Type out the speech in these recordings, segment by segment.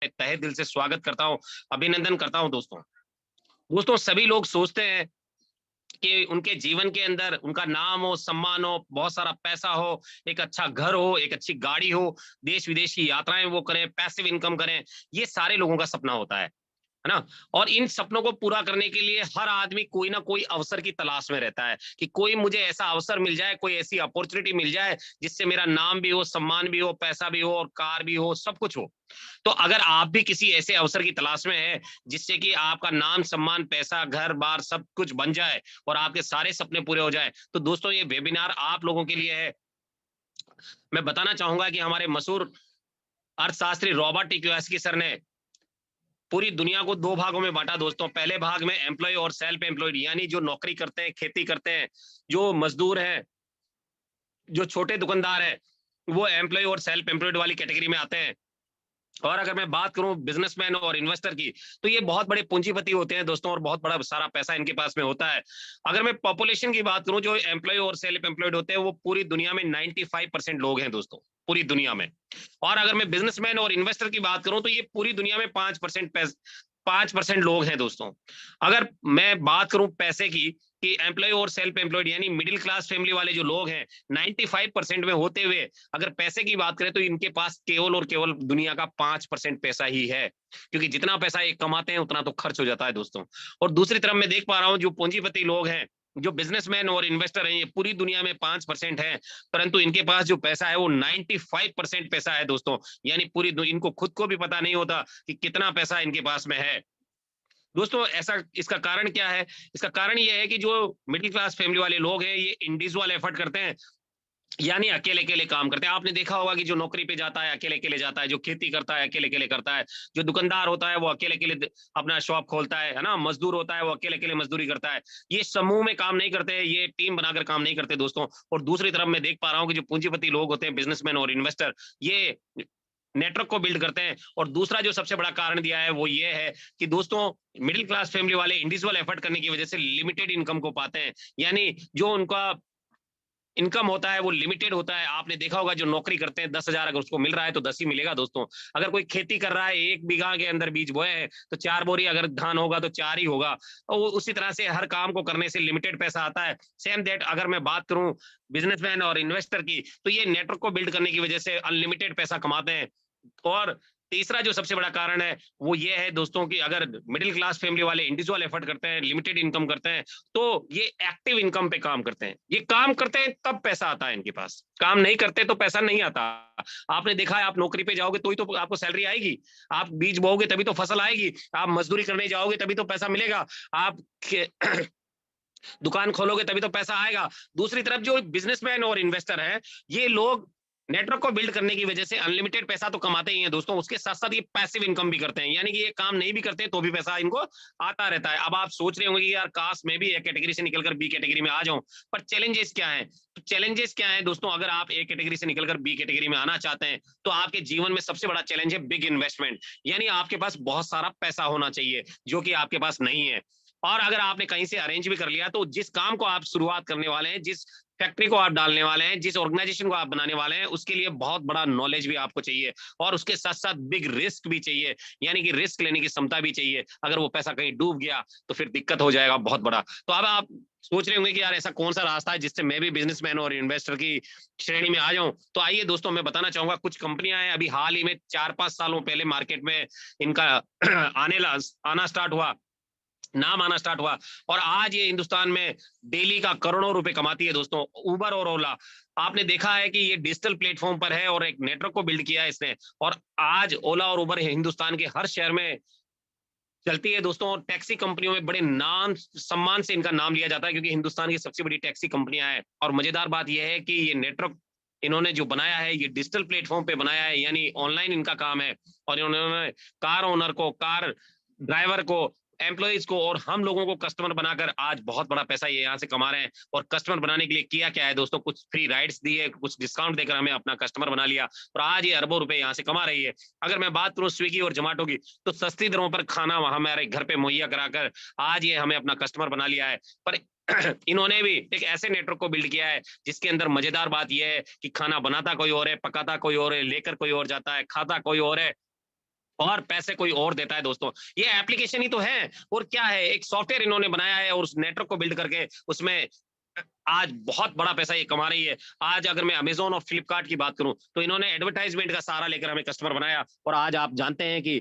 तहे दिल से स्वागत करता हूँ, अभिनंदन करता हूँ दोस्तों। दोस्तों सभी लोग सोचते हैं कि उनके जीवन के अंदर उनका नाम हो, सम्मान हो, बहुत सारा पैसा हो, एक अच्छा घर हो, एक अच्छी गाड़ी हो, देश-विदेश की यात्राएँ वो करें, पैसिव इनकम करें, ये सारे लोगों का सपना होता है ना? और इन सपनों को पूरा करने के लिए हर आदमी कोई ना कोई अवसर की तलाश में रहता है कि कोई मुझे ऐसा अवसर मिल जाए, कोई ऐसी अपॉर्चुनिटी मिल जाए, जिससे मेरा नाम भी हो, सम्मान भी हो, पैसा भी हो और कार भी हो, सब कुछ हो। तो अगर आप भी किसी ऐसे अवसर की तलाश में हैं, जिससे कि आपका नाम, सम्मान, पैसा, घर-बार सब कुछ बन जाए और आपके सारे सपने पूरे हो जाएँ, तो दोस्तों ये वेबिनार आप लोगों के लिए है। मैं बताना चाहूँगा कि हमारे मशहूर अर्थशास्त्री रॉबर्ट टी कियोसाकी सर ने पूरी दुनिया को 2 भागों में बाँटा दोस्तों। पहले भाग में एम्प्लॉयी और सेल्फ एम्प्लॉयड यानी जो नौकरी करते हैं, खेती करते हैं, जो मज़दूर हैं, जो छोटे दुकानदार हैं, वो एम्प्लॉयी और सेल्फ एम्प्लॉयड वाली कैटेगरी में आते हैं। और अगर मैं बात करूँ बिज़नेसमैन और इन्वेस्टर की, तो ये बहुत बड़े पूंजीपति होते हैं दोस्तों और बहुत बड़ा सारा पैसा इनके पास में होता है। अगर मैं पॉपुलेशन की बात करूँ, जो एम्प्लॉयी और सेल्फ एम्प्लॉयड होते हैं, वो पूरी दुनिया में 95% लोग हैं दोस्तों, पूरी दुनिया में। और अगर मैं बिज़नेसमैन और इन्वेस्टर की बात करूँ, तो ये पूरी दुनिया में 5% लोग हैं दोस्तों। अगर मैं बात करूँ पैसे की, कि एम्प्लॉयी और सेल्फ एम्प्लॉयड यानी मिडिल क्लास फैमिली वाले जो लोग हैं, 95% में होते हुए अगर पैसे की बात करें तो इनके पास केवल और केवल दुनिया का 5% पैसा ही है। क्योंकि जितना पैसा ये कमाते हैं उतना तो खर्च हो जाता है दोस्तों। और दूसरी तरफ मैं देख पा रहा हूँ जो पूंजीपति लोग हैं, जो बिज़नेसमैन और इन्वेस्टर हैं, ये पूरी दुनिया में 5% हैं, परंतु इनके पास जो पैसा है वो 95% पैसा है दोस्तों। यानी पूरी दु इनको खुद को भी पता नहीं होता कि कितना पैसा इनके पास में है। दोस्तों ऐसा इसका कारण क्या है? इसका कारण ये है कि जो मिडिल क्लास फैमिली वाले लोग हैं, ये इंडिविजुअल एफर्ट करते हैं, यानी अकेले-अकेले काम करते हैं। आपने देखा होगा कि जो नौकरी पे जाता है, अकेले-अकेले जाता है, जो खेती करता है, अकेले-अकेले करता है, जो दुकानदार होता है, वो अकेले-अकेले अपना शॉप खोलता है ना? मज़दूर होता है, वो अकेले-अकेले मज़दूरी करता है। ये समूह में काम नहीं करते, ये टीम बनाकर काम नहीं करते दोस्तों। और दूसरी तरफ मैं देख पा रहा हूँ कि जो पूंजीपति लोग होते हैं, बिज़नेसमैन और इन्वेस्टर, ये नेटवर्क को बिल्ड करते हैं। और दूसरा जो सबसे बड़ा कारण दिया है वो ये है कि दोस्तों मिडिल क्लास फैमिली वाले इंडिविजुअल एफर्ट करने की वजह से लिमिटेड इनकम को पाते हैं। यानी जो उनका इनकम होता है वो लिमिटेड होता है। आपने देखा होगा जो नौकरी करते हैं 10,000 अगर उसको मिल रहा है तो 10 ही मिलेगा दोस्तों। अगर कोई खेती कर रहा है 1 बीघा के अंदर बीज बोए हैं तो 4 बोरी अगर धान होगा तो 4 ही होगा। और उसी तरह से हर काम को करने से लिमिटेड पैसा आता है। सेम दैट अगर मैं बात करूँ बिज़नेसमैन और इन्वेस्टर की, तो ये नेटवर्क को बिल्ड करने की वजह से अनलिमिटेड पैसा कमाते हैं। और तीसरा जो सबसे बड़ा कारण है, वो ये है दोस्तों कि अगर मिडल क्लास फैमिली वाले इंडिविजुअल एफर्ट करते हैं, लिमिटेड इनकम करते हैं, तो ये एक्टिव इनकम पे काम करते हैं। ये काम करते हैं तब पैसा आता है इनके पास। काम नहीं करते तो पैसा नहीं आता। आपने देखा है आप नौकरी पे जाओगे तो ही तो आपको सैलरी आएगी। आप बीज बोओगे तभी तो फसल आएगी। आप मज़दूरी करने जाओगे तभी तो पैसा मिलेगा। आप खे दुकान खोलोगे तभी तो पैसा आएगा। दूसरी तरफ जो बिज़नेसमैन और इन्वेस्टर हैं, ये लोग नेटवर्क को बिल्ड करने की वजह से अनलिमिटेड पैसा तो कमाते ही हैं दोस्तों, उसके साथ-साथ ये पैसिव इनकम भी करते हैं। यानी कि ये काम नहीं भी करते तो भी पैसा इनको आता रहता है। अब आप सोच रहे होंगे कि यार काश मैं भी ए कैटेगरी से निकल कर बी कैटेगरी में आ जाऊँ, पर चैलेंजेस क्या हैं? तो चैलेंजेस क्या हैं दोस्तों अगर आप ए कैटेगरी से निकल कर बी कैटेगरी में आना चाहते हैं, तो आपके जीवन में सबसे बड़ा चैलेंज है बिग इन्वेस्टमेंट। यानी आपके पास बहुत सारा पैसा होना चाहिए, जो कि आपके पास नहीं है। और अगर आपने कहीं से अरेंज भी कर लिया तो जिस काम को आप शुरुआत करने वाले हैं, जिस फैक्ट्री को आप डालने वाले हैं, जिस ऑर्गेनाइजेशन को आप बनाने वाले हैं, उसके लिए बहुत बड़ा नॉलेज भी आपको चाहिए और उसके साथ-साथ बिग रिस्क भी चाहिए, यानी कि रिस्क लेने की क्षमता भी चाहिए। अगर वो पैसा कहीं डूब गया, तो फिर दिक्कत हो जाएगा बहुत बड़ा। तो अब आप सोच रहे होंगे कि यार ऐसा कौन-सा रास्ता है जिससे मैं भी बिज़नेसमैन और इन्वेस्टर की श्रेणी में आ जाऊँ? तो आइए दोस्तों मैं बताना चाहूँगा कुछ कंपनियाँ हैं अभी हाल ही में 4-5 सालों पहले मार्केट में इनका आना स्टार्ट हुआ। नाम आना स्टार्ट हुआ और आज ये हिंदुस्तान में डेली का करोड़ों रुपए कमाती है दोस्तों। उबर और ओला आपने देखा है कि ये डिजिटल प्लेटफॉर्म पर है और एक नेटवर्क को बिल्ड किया है इसने और आज ओला और उबर हिंदुस्तान के हर शहर में चलती है दोस्तों। और टैक्सी कंपनियों में बड़े नाम सम्मान से इनका नाम लिया जाता है क्योंकि हिंदुस्तान की सबसे बड़ी टैक्सी कंपनियां हैं। और मजेदार बात यह है कि ये नेटवर्क इन्होंने जो बनाया है ये डिजिटल प्लेटफॉर्म पे बनाया है, यानी ऑनलाइन इनका काम है। और इन्होंने कार ओनर को, कार ड्राइवर को, एम्प्लॉइज को और हम लोगों को कस्टमर बनाकर आज बहुत बड़ा पैसा ये यहाँ से कमा रहे हैं। और कस्टमर बनाने के लिए किया क्या है दोस्तों, कुछ फ्री राइड्स दिए, कुछ डिस्काउंट देकर हमें अपना कस्टमर बना लिया और आज ये अरबों रुपए यहाँ से कमा रही है। अगर मैं बात करूँ स्विगी और जोमेटो की, तो सस्ती दरों पर खाना हमारे घर पे मुहैया कराकर आज ये हमें अपना कस्टमर बना लिया है। पर इन्होंने भी एक ऐसे नेटवर्क को बिल्ड किया है जिसके अंदर मजेदार बात यह है कि खाना बनाता कोई और है, पकाता कोई और है, लेकर कोई और जाता है, खाता कोई और है। और पैसे कोई और देता है दोस्तों। ये एप्लीकेशन ही तो है और क्या है, एक सॉफ्टवेयर इन्होंने बनाया है और उस नेटवर्क को बिल्ड करके उसमें आज बहुत बड़ा पैसा ये कमा रही है। आज अगर मैं अमेज़न और फ्लिपकार्ट की बात करूँ, तो इन्होंने एडवर्टाइज़मेंट का सहारा लेकर हमें कस्टमर बनाया और आज आप जानते हैं कि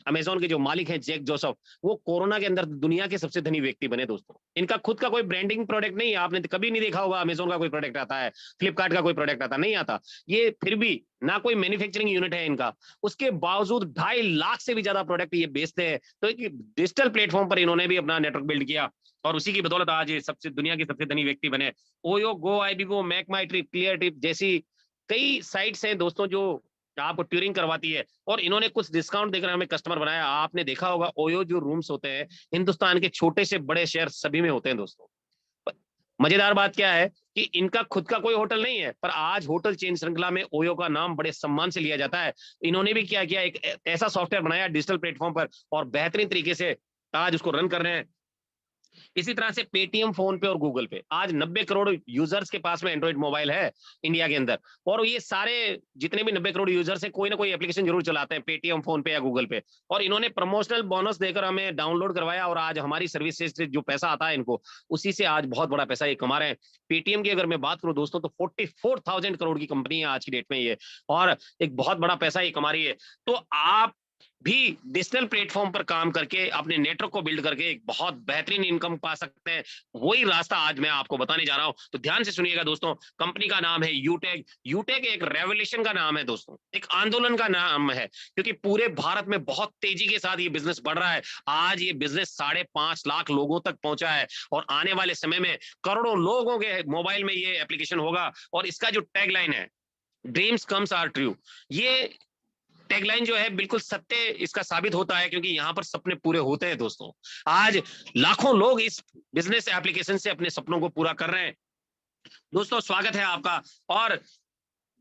अमेज़न के जो मालिक हैं जैक जोसेफ, वो कोरोना के अंदर दुनिया के सबसे धनी व्यक्ति बने दोस्तों। इनका खुद का कोई ब्रांडिंग प्रोडक्ट नहीं है, आपने कभी नहीं देखा होगा अमेज़न का कोई प्रोडक्ट आता है, फ्लिपकार्ट का कोई प्रोडक्ट आता नहीं आता। ये फिर भी ना कोई मैन्युफैक्चरिंग यूनिट है इनका, उसके बावजूद 2.5 लाख से भी ज़्यादा प्रोडक्ट ये बेचते हैं। तो एक डिजिटल प्लेटफ़ॉर्म पर इन्होंने भी अपना नेटवर्क बिल्ड किया और उसी की बदौलत आज ये सबसे दुनिया के सबसे धनी व्यक्ति बने। ओयो, गो, आईबीबो, मेक माई ट्रिप, क्लियर ट्रिप जैसी कई साइट्स हैं दोस्तों जो आपको ट्यूरिंग करवाती है और इन्होंने कुछ डिस्काउंट देकर हमें कस्टमर बनाया। आपने देखा होगा ओयो जो रूम्स होते हैं, हिंदुस्तान के छोटे से बड़े शहर सभी में होते हैं दोस्तों। प मज़ेदार बात क्या है कि इनका खुद का कोई होटल नहीं है, पर आज होटल चेन श्रृंखला में ओयो का नाम बड़े सम्मान से लिया जाता है। इन्होंने भी क्या किया, एक ऐसा सॉफ्टवेयर बनाया डिजिटल प्लेटफ़ॉर्म पर और बेहतरीन तरीके से आज उसको रन कर रहे हैं। इसी तरह से पेटीएम, फोन पे और गूगल पे आज 90 करोड़ यूजर्स के पास में एंड्रॉइड मोबाइल है इंडिया के अंदर और ये सारे जितने भी 90 करोड़ यूजर्स हैं कोई ना कोई एप्लीकेशन जरूर चलाते हैं पेटीएम, फोन पे या गूगल पे और इन्होंने प्रमोशनल बोनस देकर हमें डाउनलोड करवाया और आज हमारी सर्विस से जो पैसा आता है इनको उसी से आज बहुत बड़ा पैसा ये कमा रहे हैं। पेटीएम की अगर मैं बात करूं दोस्तों तो 44,000 करोड़ की कंपनी है आज की डेट में ये और एक बहुत बड़ा पैसा ये कमा रही है। तो आप भी डिजिटल प्लेटफॉर्म पर काम करके अपने नेटवर्क को बिल्ड करके एक बहुत बेहतरीन इनकम पा सकते हैं। वही रास्ता आज मैं आपको बताने जा रहा हूं, तो ध्यान से सुनिएगा दोस्तों। कंपनी का नाम है यूटेक। यूटेक एक रेवोल्यूशन का नाम है दोस्तों, एक आंदोलन का नाम है क्योंकि पूरे भारत में बहुत तेजी के साथ ये बिजनेस बढ़ रहा है। आज ये बिजनेस 5.5 लाख लोगों तक पहुंचा है और आने वाले समय में करोड़ों लोगों के मोबाइल में ये एप्लीकेशन होगा और इसका जो टैगलाइन है, ड्रीम्स कम्स आर ट्रू, ये टैगलाइन जो है बिल्कुल सत्य इसका साबित होता है क्योंकि यहाँ पर सपने पूरे होते हैं दोस्तों। आज लाखों लोग इस बिजनेस एप्लीकेशन से अपने सपनों को पूरा कर रहे हैं। दोस्तों स्वागत है आपका और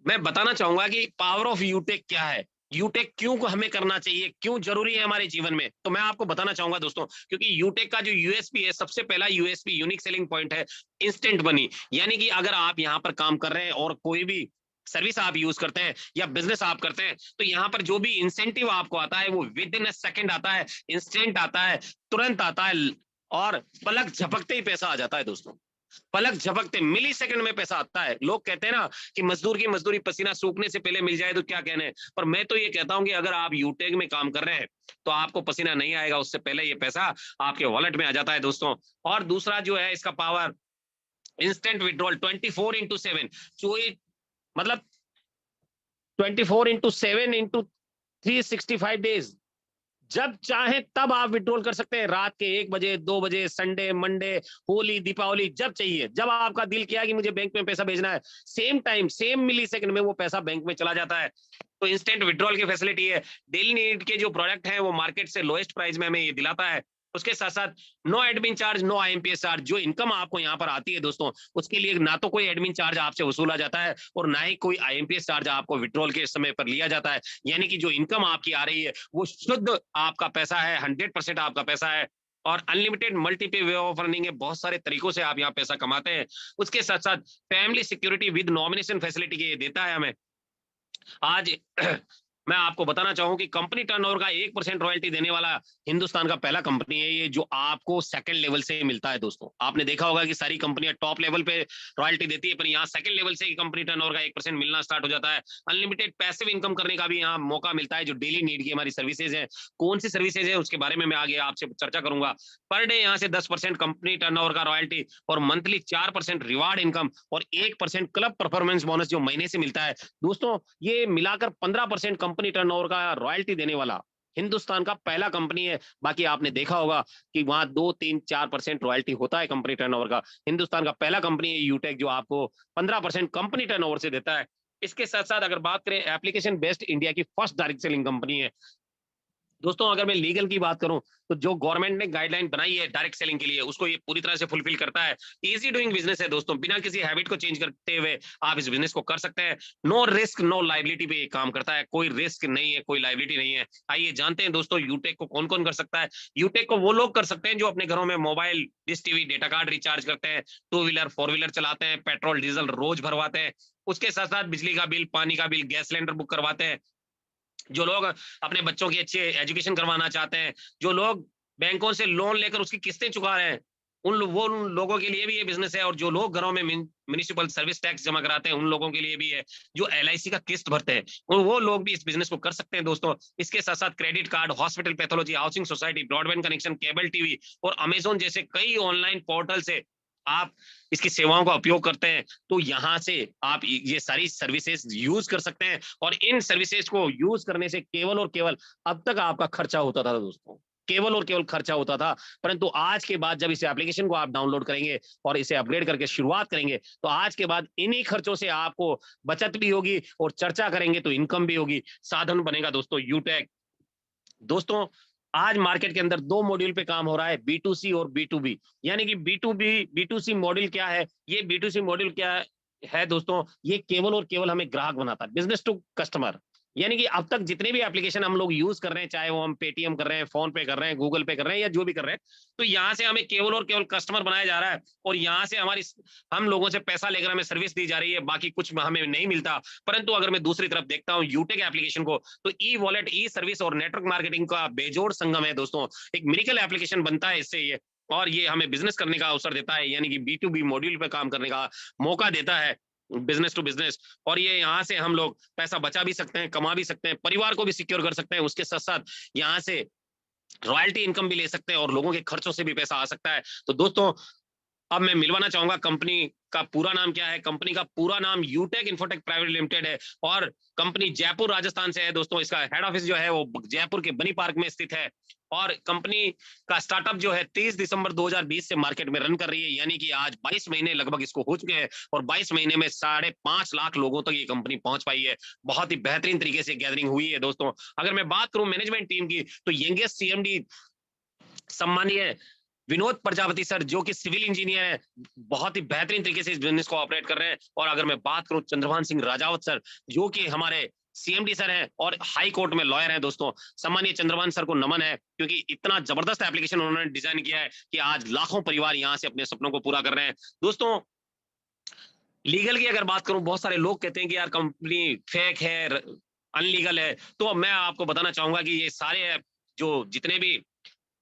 मैं बताना चाहूंगा कि पावर ऑफ यूटेक क्या है, यूटेक क्यों को हमें करना चाहिए, क्यों जरूरी है हमारे जीवन में, तो मैं आपको बताना चाहूंगा दोस्तों। क्योंकि यूटेक का जो यूएसपी है, सबसे पहला यूएसपी यूनिक सेलिंग पॉइंट है इंस्टेंट मनी। यानी कि अगर आप यहाँ पर काम कर रहे हैं और कोई भी सर्विस आप यूज करते हैं या बिजनेस आप करते हैं तो यहाँ पर जो भी इंसेंटिव आपको आता है वो विद इन अ सेकंड आता है, इंस्टेंट आता है, तुरंत आता है और पलक झपकते ही पैसा आ जाता है दोस्तों। पलक झपकते मिली सेकंड में पैसा आता है। लोग कहते हैं ना कि मजदूर की मजदूरी पसीना सूखने से पहले मिल जाए तो क्या कहने, पर मैं तो ये कहता हूं कि अगर आप यूटेक में काम कर रहे हैं तो आपको पसीना नहीं आएगा, उससे पहले ये पैसा आपके वॉलेट में आ जाता है दोस्तों। और दूसरा जो है इसका पावर, इंस्टेंट विड्रॉल 24/7, जो मतलब 24/7 × 365 डेज, जब चाहे तब आप विड्रॉल कर सकते हैं। रात के 1 बजे, 2 बजे, संडे, मंडे, होली, दीपावली, जब चाहिए, जब आपका दिल किया कि मुझे बैंक में पैसा भेजना है, सेम टाइम सेम मिली सेकंड में वो पैसा बैंक में चला जाता है। तो इंस्टेंट विड्रॉल की फैसिलिटी है। डेली नीड के जो प्रोडक्ट हैं वो मार्केट से लोएस्ट प्राइस में हमें ये दिलाता है। उसके साथ साथ no admin charge, no IMPS charge. जो इनकम आपको यहाँ पर आती है दोस्तों, उसके लिए ना तो कोई एडमिन चार्ज आपसे वसूला जाता है और ना ही कोई आईएमपीएस चार्ज आपको विड्रॉल के समय पर लिया जाता है। यानी कि जो इनकम आपकी आ रही है वो शुद्ध आपका पैसा है, 100% आपका पैसा है। और अनलिमिटेड मल्टीपे वे ऑफ अर्निंग है, बहुत सारे तरीकों से आप यहाँ पैसा कमाते हैं। उसके साथ साथ family security with nomination facility के देता है हमें। आज मैं आपको बताना चाहूं कि कंपनी टर्नओवर का 1% रॉयल्टी देने वाला हिंदुस्तान का पहला कंपनी है ये, जो आपको सेकंड लेवल से मिलता है दोस्तों। आपने देखा होगा कि सारी कंपनियां टॉप लेवल पे रॉयल्टी देती है, पर यहाँ सेकंड लेवल से ही कंपनी टर्नओवर का 1% मिलना स्टार्ट हो जाता है। अनलिमिटेड पैसिव इनकम करने का भी यहाँ मौका मिलता है। जो डेली नीड की हमारी सर्विसेज है, कौन सी सर्विसेज है उसके बारे में मैं आगे आपसे चर्चा करूंगा। पर डे यहाँ से 10% कंपनी टर्नओवर का रॉयल्टी और मंथली 4% रिवार्ड इनकम और 1% क्लब परफॉर्मेंस बोनस जो महीने से मिलता है दोस्तों। ये मिलाकर 15% कंपनी टर्नओवर का रॉयल्टी देने वाला हिंदुस्तान का पहला कंपनी है। बाकी आपने देखा होगा कि वहां 2, 3, 4% रॉयल्टी होता है कंपनी टर्नओवर का। हिंदुस्तान का पहला कंपनी है यूटेक जो आपको 15% कंपनी टर्नओवर से देता है। इसके साथ साथ अगर बात करें, एप्लीकेशन बेस्ड इंडिया की फर्स्ट डायरेक्ट सेलिंग कंपनी है दोस्तों। अगर मैं लीगल की बात करूं तो जो गवर्नमेंट ने गाइडलाइन बनाई है डायरेक्ट सेलिंग के लिए, उसको ये पूरी तरह से फुलफिल करता है। इजी डूइंग बिजनेस है दोस्तों, बिना किसी हैबिट को चेंज करते हुए आप इस बिजनेस को कर सकते हैं। नो रिस्क नो लाइबिलिटी पे ये काम करता है, कोई रिस्क नहीं है, कोई लाइबिलिटी नहीं है। आइए जानते हैं दोस्तों यूटेक को कौन कौन कर सकता है। यूटेक को वो लोग कर सकते हैं जो अपने घरों में mobile, dish TV, data card recharge करते हैं, टू व्हीलर, फोर व्हीलर चलाते हैं, पेट्रोल डीजल रोज भरवाते हैं, उसके साथ साथ बिजली का बिल, पानी का बिल, गैस सिलेंडर बुक करवाते हैं, जो लोग अपने बच्चों की अच्छी एजुकेशन करवाना चाहते हैं, जो लोग बैंकों से लोन लेकर उसकी किस्तें चुका रहे हैं, उन लोगों के लिए भी ये बिज़नेस है। और जो लोग घरों में म्युनिसिपल सर्विस टैक्स जमा कराते हैं, उन लोगों के लिए भी है। जो एलआईसी का किस्त भरते हैं, और वो लोग भी इस बिज़नेस को कर सकते हैं दोस्तों। इसके साथ-साथ credit card, hospital pathology, housing society, broadband connection, cable TV और अमेज़न जैसे कई ऑनलाइन पोर्टल से आप इसकी सेवाओं का उपयोग करते हैं, तो यहाँ से आप ये सारी सर्विसेज यूज़ कर सकते हैं। और इन सर्विसेज को यूज़ करने से केवल और केवल अब तक आपका खर्चा होता था दोस्तों, केवल और केवल खर्चा होता था। परंतु आज के बाद जब इस एप्लीकेशन को आप डाउनलोड करेंगे और इसे अपग्रेड करके शुरुआत करेंगे, तो आज के बाद इन्हीं खर्चों से आपको बचत भी होगी और चर्चा करेंगे तो इनकम भी होगी। साधन बनेगा दोस्तों यूटेक। दोस्तों, आज मार्केट के अंदर 2 मॉड्यूल पे काम हो रहा है, बी2सी और बी2बी। यानी कि बी2सी मॉड्यूल क्या है? ये बी2सी मॉड्यूल क्या है दोस्तों? ये केवल और केवल हमें ग्राहक बनाता है, बिज़नेस टू कस्टमर। यानी कि अब तक जितने भी एप्लीकेशन हम लोग यूज़ कर रहे हैं, चाहे वो हम पेटीएम कर रहे हैं, फ़ोन पे कर रहे हैं, गूगल पे कर रहे हैं या जो भी कर रहे हैं, तो यहाँ से हमें केवल और केवल कस्टमर बनाया जा रहा है। और यहाँ से हम लोगों से पैसा लेकर हमें सर्विस दी जा रही है, बाकी कुछ हमें नहीं मिलता। परंतु अगर मैं दूसरी तरफ देखता हूँ यूटेक एप्लीकेशन को, तो ई वॉलेट, ई सर्विस और नेटवर्क मार्केटिंग का बेजोड़ संगम है दोस्तों। एक मिरेकल एप्लीकेशन बनता है इससे ये, और ये हमें बिज़नेस करने का अवसर देता है, यानी कि बी2बी मॉड्यूल पे काम करने का मौका देता है, बिज़नेस टू बिज़नेस। और ये यहाँ से हम लोग पैसा बचा भी सकते हैं, कमा भी सकते हैं, परिवार को भी सिक्योर कर सकते हैं। उसके साथ-साथ यहाँ से रॉयल्टी इनकम भी ले सकते हैं और लोगों के खर्चों से भी पैसा आ सकता है। तो दोस्तों, अब मैं मिलवाना चाहूँगा कंपनी का पूरा नाम क्या है। कंपनी का पूरा नाम यूटेक इन्फोटेक प्राइवेट लिमिटेड है, और कंपनी जयपुर राजस्थान से है दोस्तों। इसका हेड ऑफिस जो है वो जयपुर के बनी पार्क में स्थित है। और कंपनी का स्टार्टअप जो है 30 दिसंबर 2020 से मार्केट में रन कर रही है, यानी कि आज 22 महीने लगभग इसको हो चुके हैं, और 22 महीने में 5.5 लाख लोगों तक ये कंपनी पहुंच पाई है। बहुत ही बेहतरीन तरीके से गैदरिंग हुई है दोस्तों। अगर मैं बात करूं मैनेजमेंट टीम की, तो यंगेस्ट सीएमडी सम्मानीय विनोद प्रजापति सर, जो कि सिविल इंजीनियर है, बहुत ही बेहतरीन तरीके से इस बिजनेस को ऑपरेट कर रहे हैं। और अगर मैं बात करूं चंद्रभान सिंह राजावत सर, जो कि हमारे सीएमडी सर हैं और हाई कोर्ट में लॉयर हैं दोस्तों। सम्मानीय चंद्रभान सर को नमन है, क्योंकि इतना जबरदस्त एप्लीकेशन उन्होंने डिजाइन किया है कि आज लाखों परिवार यहाँ से अपने सपनों को पूरा कर रहे हैं दोस्तों। लीगल की अगर बात करूं, बहुत सारे लोग कहते हैं कि यार कंपनी फेक है, अनलीगल है, तो मैं आपको बताना चाहूंगा कि ये सारे जो जितने भी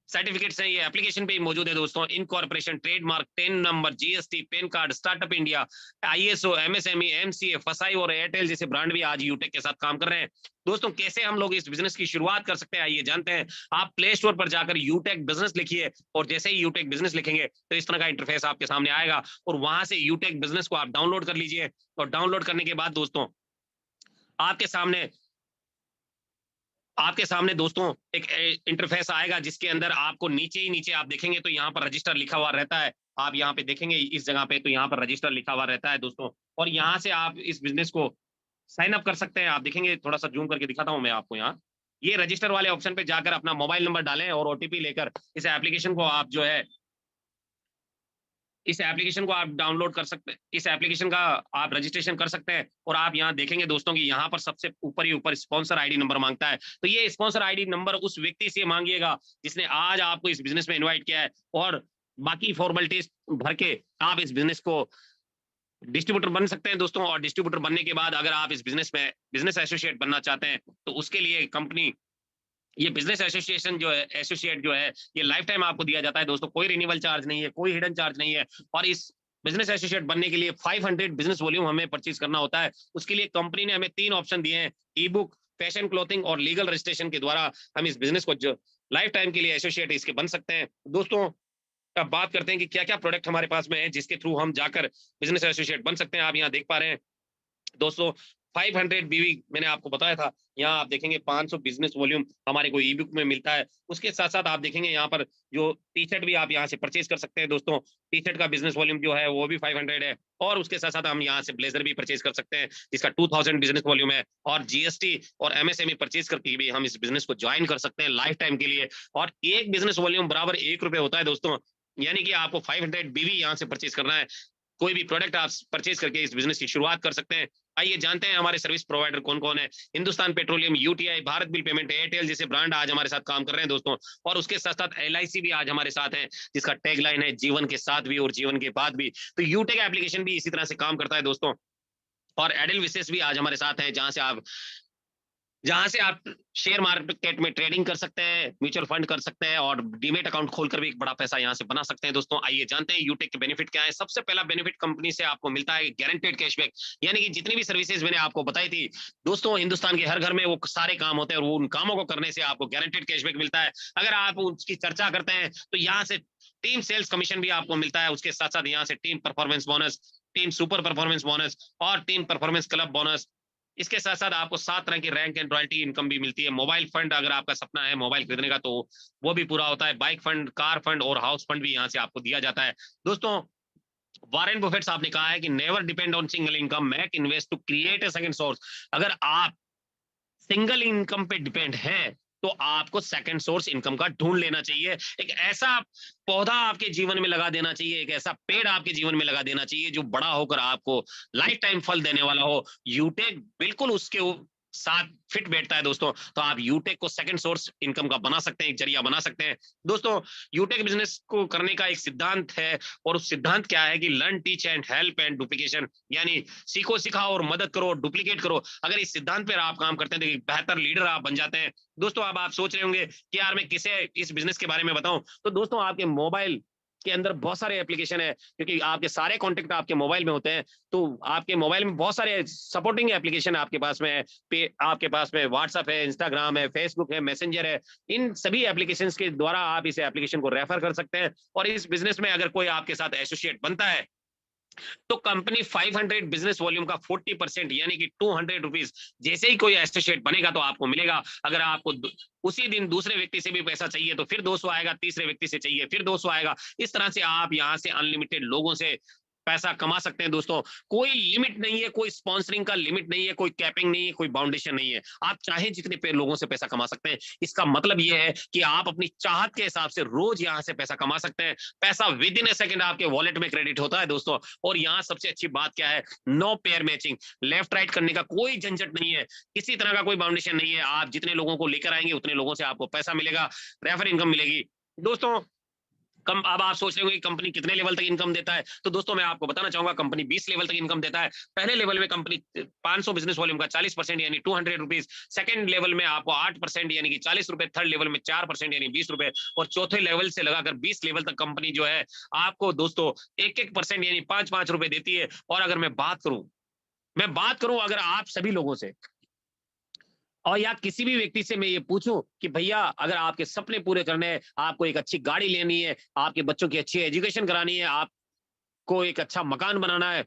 सर्टिफिकेट्स हैं, ये एप्लीकेशन पे ही मौजूद है दोस्तों। Incorporation, trademark, ten number, GST, pan card, startup India, ISO, MSME, MCA, फसाई और एयरटेल जैसे ब्रांड भी आज यूटेक के साथ काम कर रहे हैं दोस्तों। कैसे हम लोग इस बिजनेस की शुरुआत कर सकते हैं, आइए जानते हैं। आप प्ले स्टोर पर जाकर यूटेक बिजनेस लिखिए, और जैसे ही यूटेक बिजनेस लिखेंगे तो इस तरह का इंटरफेस आपके सामने आएगा, और वहां से यूटेक बिजनेस को आप डाउनलोड कर लीजिए। और डाउनलोड करने के बाद दोस्तों, आपके सामने आपके सामने दोस्तों एक इंटरफेस आएगा, जिसके अंदर आपको नीचे ही नीचे आप देखेंगे तो यहाँ पर रजिस्टर लिखा हुआ रहता है। आप यहाँ पे देखेंगे इस जगह पे, तो यहाँ पर रजिस्टर लिखा हुआ रहता है दोस्तों। और यहाँ से आप इस बिजनेस को साइन अप कर सकते हैं। आप देखेंगे, थोड़ा सा जूम करके दिखाता हूँ मैं आपको यहाँ। ये रजिस्टर वाले ऑप्शन पे जाकर अपना मोबाइल नंबर डालें और ओटीपी लेकर इस एप्लीकेशन को आप जो है इस एप्लीकेशन को आप डाउनलोड कर सकते हैं। इस एप्लीकेशन का आप रजिस्ट्रेशन कर सकते हैं, और आप यहाँ देखेंगे दोस्तों कि यहाँ पर सबसे ऊपर ही ऊपर स्पॉन्सर आईडी नंबर मांगता है। तो ये स्पॉन्सर आईडी नंबर उस व्यक्ति से मांगिएगा जिसने आज आपको इस बिजनेस में इनवाइट किया है, और बाकी फॉर्मेलिटीज भर के आप इस बिजनेस को डिस्ट्रीब्यूटर बन सकते हैं दोस्तों। और डिस्ट्रीब्यूटर बनने के बाद अगर आप इस बिजनेस में बिजनेस एसोसिएट बनना चाहते हैं, तो उसके लिए कंपनी ये बिजनेस एसोसिएशन जो है, एसोसिएट जो है, ये लाइफ टाइम आपको दिया जाता है दोस्तों। कोई रिन्यूअल चार्ज नहीं है, कोई हिडन चार्ज नहीं है। और इस बिजनेस एसोसिएट बनने के लिए 500 बिजनेस वॉल्यूम हमें परचेज करना होता है। उसके लिए कंपनी ने हमें 3 ऑप्शन दिए हैं, ई बुक, फैशन क्लोथिंग और लीगल रजिस्ट्रेशन के द्वारा हम इस बिजनेस को जो लाइफ टाइम के लिए एसोसिएट इसके बन सकते हैं दोस्तों। अब बात करते हैं कि क्या क्या प्रोडक्ट हमारे पास में है जिसके थ्रू हम जाकर बिजनेस एसोसिएट बन सकते हैं। आप यहाँ देख पा रहे हैं दोस्तों, 500 बीवी मैंने आपको बताया था। यहाँ आप देखेंगे 500 बिजनेस वॉल्यूम हमारे को ई बुक में मिलता है। उसके साथ साथ आप देखेंगे यहाँ पर जो टी शर्ट भी आप यहाँ से परचेज कर सकते हैं दोस्तों। टी शर्ट का बिजनेस वॉल्यूम जो है वो भी 500 है। और उसके साथ साथ हम यहाँ से ब्लेजर भी परचेज कर सकते हैं, जिसका 2000 बिजनेस वॉल्यूम है। और जीएसटी और एमएसएमई परचेज करके भी हम इस बिजनेस को ज्वाइन कर सकते हैं लाइफ टाइम के लिए। और एक बिजनेस वॉल्यूम बराबर ₹1 होता है दोस्तों। यानी कि आपको 500 बीवी यहाँ से परचेज करना है। कोई भी प्रोडक्ट आप परचेज करके इस बिजनेस की शुरुआत कर सकते हैं। आइए जानते हैं हमारे सर्विस प्रोवाइडर कौन-कौन है। Hindustan petroleum, UTI, Bharat bill payment, Airtel जैसे ब्रांड आज हमारे साथ काम कर रहे हैं दोस्तों। और उसके साथ-साथ एलआईसी भी आज हमारे साथ है, जिसका टैगलाइन है जीवन के साथ भी और जीवन के बाद भी। तो यूटेक एप्लीकेशन भी इसी तरह से काम करता है दोस्तों। और एडेल विशेष भी आज हमारे साथ है, जहां से आप जहाँ से आप शेयर मार्केट में ट्रेडिंग कर सकते हैं, म्यूचुअल फंड कर सकते हैं और डीमैट अकाउंट खोलकर भी एक बड़ा पैसा यहाँ से बना सकते हैं। दोस्तों आइए जानते हैं यूटेक के बेनिफिट क्या है। सबसे पहला बेनिफिट कंपनी से आपको मिलता है गारंटेड कैशबैक, यानी कि जितनी भी सर्विसेज मैंने आपको बताई थी दोस्तों, हिंदुस्तान के हर घर में वो सारे काम होते हैं और वो उन कामों को करने से आपको गारंटेड कैशबैक मिलता है। अगर आप उसकी चर्चा करते हैं तो यहाँ से टीम सेल्स कमीशन भी आपको मिलता है, उसके साथ साथ यहाँ से team performance bonus, team super performance bonus और टीम परफॉर्मेंस क्लब बोनस। इसके साथ साथ आपको 7 तरह की रैंक एंड रॉयल्टी इनकम भी मिलती है। मोबाइल फंड, अगर आपका सपना है मोबाइल खरीदने का तो वो भी पूरा होता है। बाइक फंड, कार फंड और हाउस फंड भी यहाँ से आपको दिया जाता है। दोस्तों वॉरेन बफेट साहब ने कहा है कि never depend on single income, make invest to create a second source. अगर आप सिंगल इनकम पे डिपेंड है तो आपको सेकंड सोर्स इनकम का ढूंढ लेना चाहिए। एक ऐसा पौधा आपके जीवन में लगा देना चाहिए, एक ऐसा पेड़ आपके जीवन में लगा देना चाहिए जो बड़ा होकर आपको लाइफ टाइम फल देने वाला हो। यूटेक बिल्कुल उसके साथ फिट बैठता है दोस्तों। तो आप यूटेक को सेकंड सोर्स इनकम का बना सकते हैं, एक जरिया बना सकते हैं। दोस्तों यूटेक बिजनेस को करने का एक सिद्धांत है और उस सिद्धांत क्या है कि learn, teach and help and duplication, यानी सीखो, सिखाओ और मदद करो, डुप्लीकेट करो। अगर इस सिद्धांत पर आप काम करते हैं तो एक बेहतर लीडर आप बन जाते हैं। दोस्तों अब आप सोच रहे होंगे कि यार मैं किसे इस बिजनेस के बारे में बताऊं, तो दोस्तों आपके मोबाइल के अंदर बहुत सारे एप्लीकेशन है, क्योंकि आपके सारे कॉन्टेक्ट आपके मोबाइल में होते हैं। तो आपके मोबाइल में बहुत सारे सपोर्टिंग एप्लीकेशन आपके पास में है। आपके पास में व्हाट्सएप है, इंस्टाग्राम है, फेसबुक है, मैसेंजर है। इन सभी एप्लीकेशन के द्वारा आप इस एप्लीकेशन को रेफर कर सकते हैं और इस बिजनेस में अगर कोई आपके साथ एसोसिएट बनता है तो कंपनी 500 बिजनेस वॉल्यूम का 40% यानी कि 200 रुपीज जैसे ही कोई एसोसिएट बनेगा तो आपको मिलेगा। अगर आपको उसी दिन दूसरे व्यक्ति से भी पैसा चाहिए तो फिर 200 आएगा, तीसरे व्यक्ति से चाहिए फिर 200 आएगा। इस तरह से आप यहाँ से अनलिमिटेड लोगों से पैसा कमा सकते हैं। दोस्तों कोई लिमिट नहीं है, कोई स्पॉन्सरिंग का लिमिट नहीं है, कोई कैपिंग नहीं है, कोई बाउंडेशन नहीं है। आप चाहे जितने पे लोगों से पैसा कमा सकते हैं। इसका मतलब यह है कि आप अपनी चाहत के हिसाब से रोज यहाँ से पैसा कमा सकते हैं। पैसा विद इन ए सेकंड आपके वॉलेट में क्रेडिट होता है दोस्तों। और यहाँ सबसे अच्छी बात क्या है, no pair matching, left right करने का कोई झंझट नहीं है, किसी तरह का कोई बाउंडेशन नहीं है। आप जितने लोगों को लेकर आएंगे उतने लोगों से आपको पैसा मिलेगा, रेफर इनकम मिलेगी। दोस्तों कम, अब आप सोच रहे होंगे कि कंपनी कितने लेवल तक इनकम देता है, तो दोस्तों मैं आपको बताना चाहूंगा कंपनी 20 लेवल तक इनकम देता है। पहले लेवल में कंपनी 500 बिजनेस वॉल्यूम का 40% यानी 200 रुपीज, सेकंड लेवल में आपको 8% यानी कि 40 रुपए, थर्ड लेवल में 4% यानी 20 रुपए और चौथे लेवल से लगाकर 20 लेवल तक कंपनी जो है आपको दोस्तों 1-1% यानी 5-5 रुपए देती है। और अगर मैं बात करूं अगर आप सभी लोगों से और या किसी भी व्यक्ति से मैं ये पूछूं कि भैया अगर आपके सपने पूरे करने हैं, आपको एक अच्छी गाड़ी लेनी है, आपके बच्चों की अच्छी एजुकेशन करानी है, आपको एक अच्छा मकान बनाना है,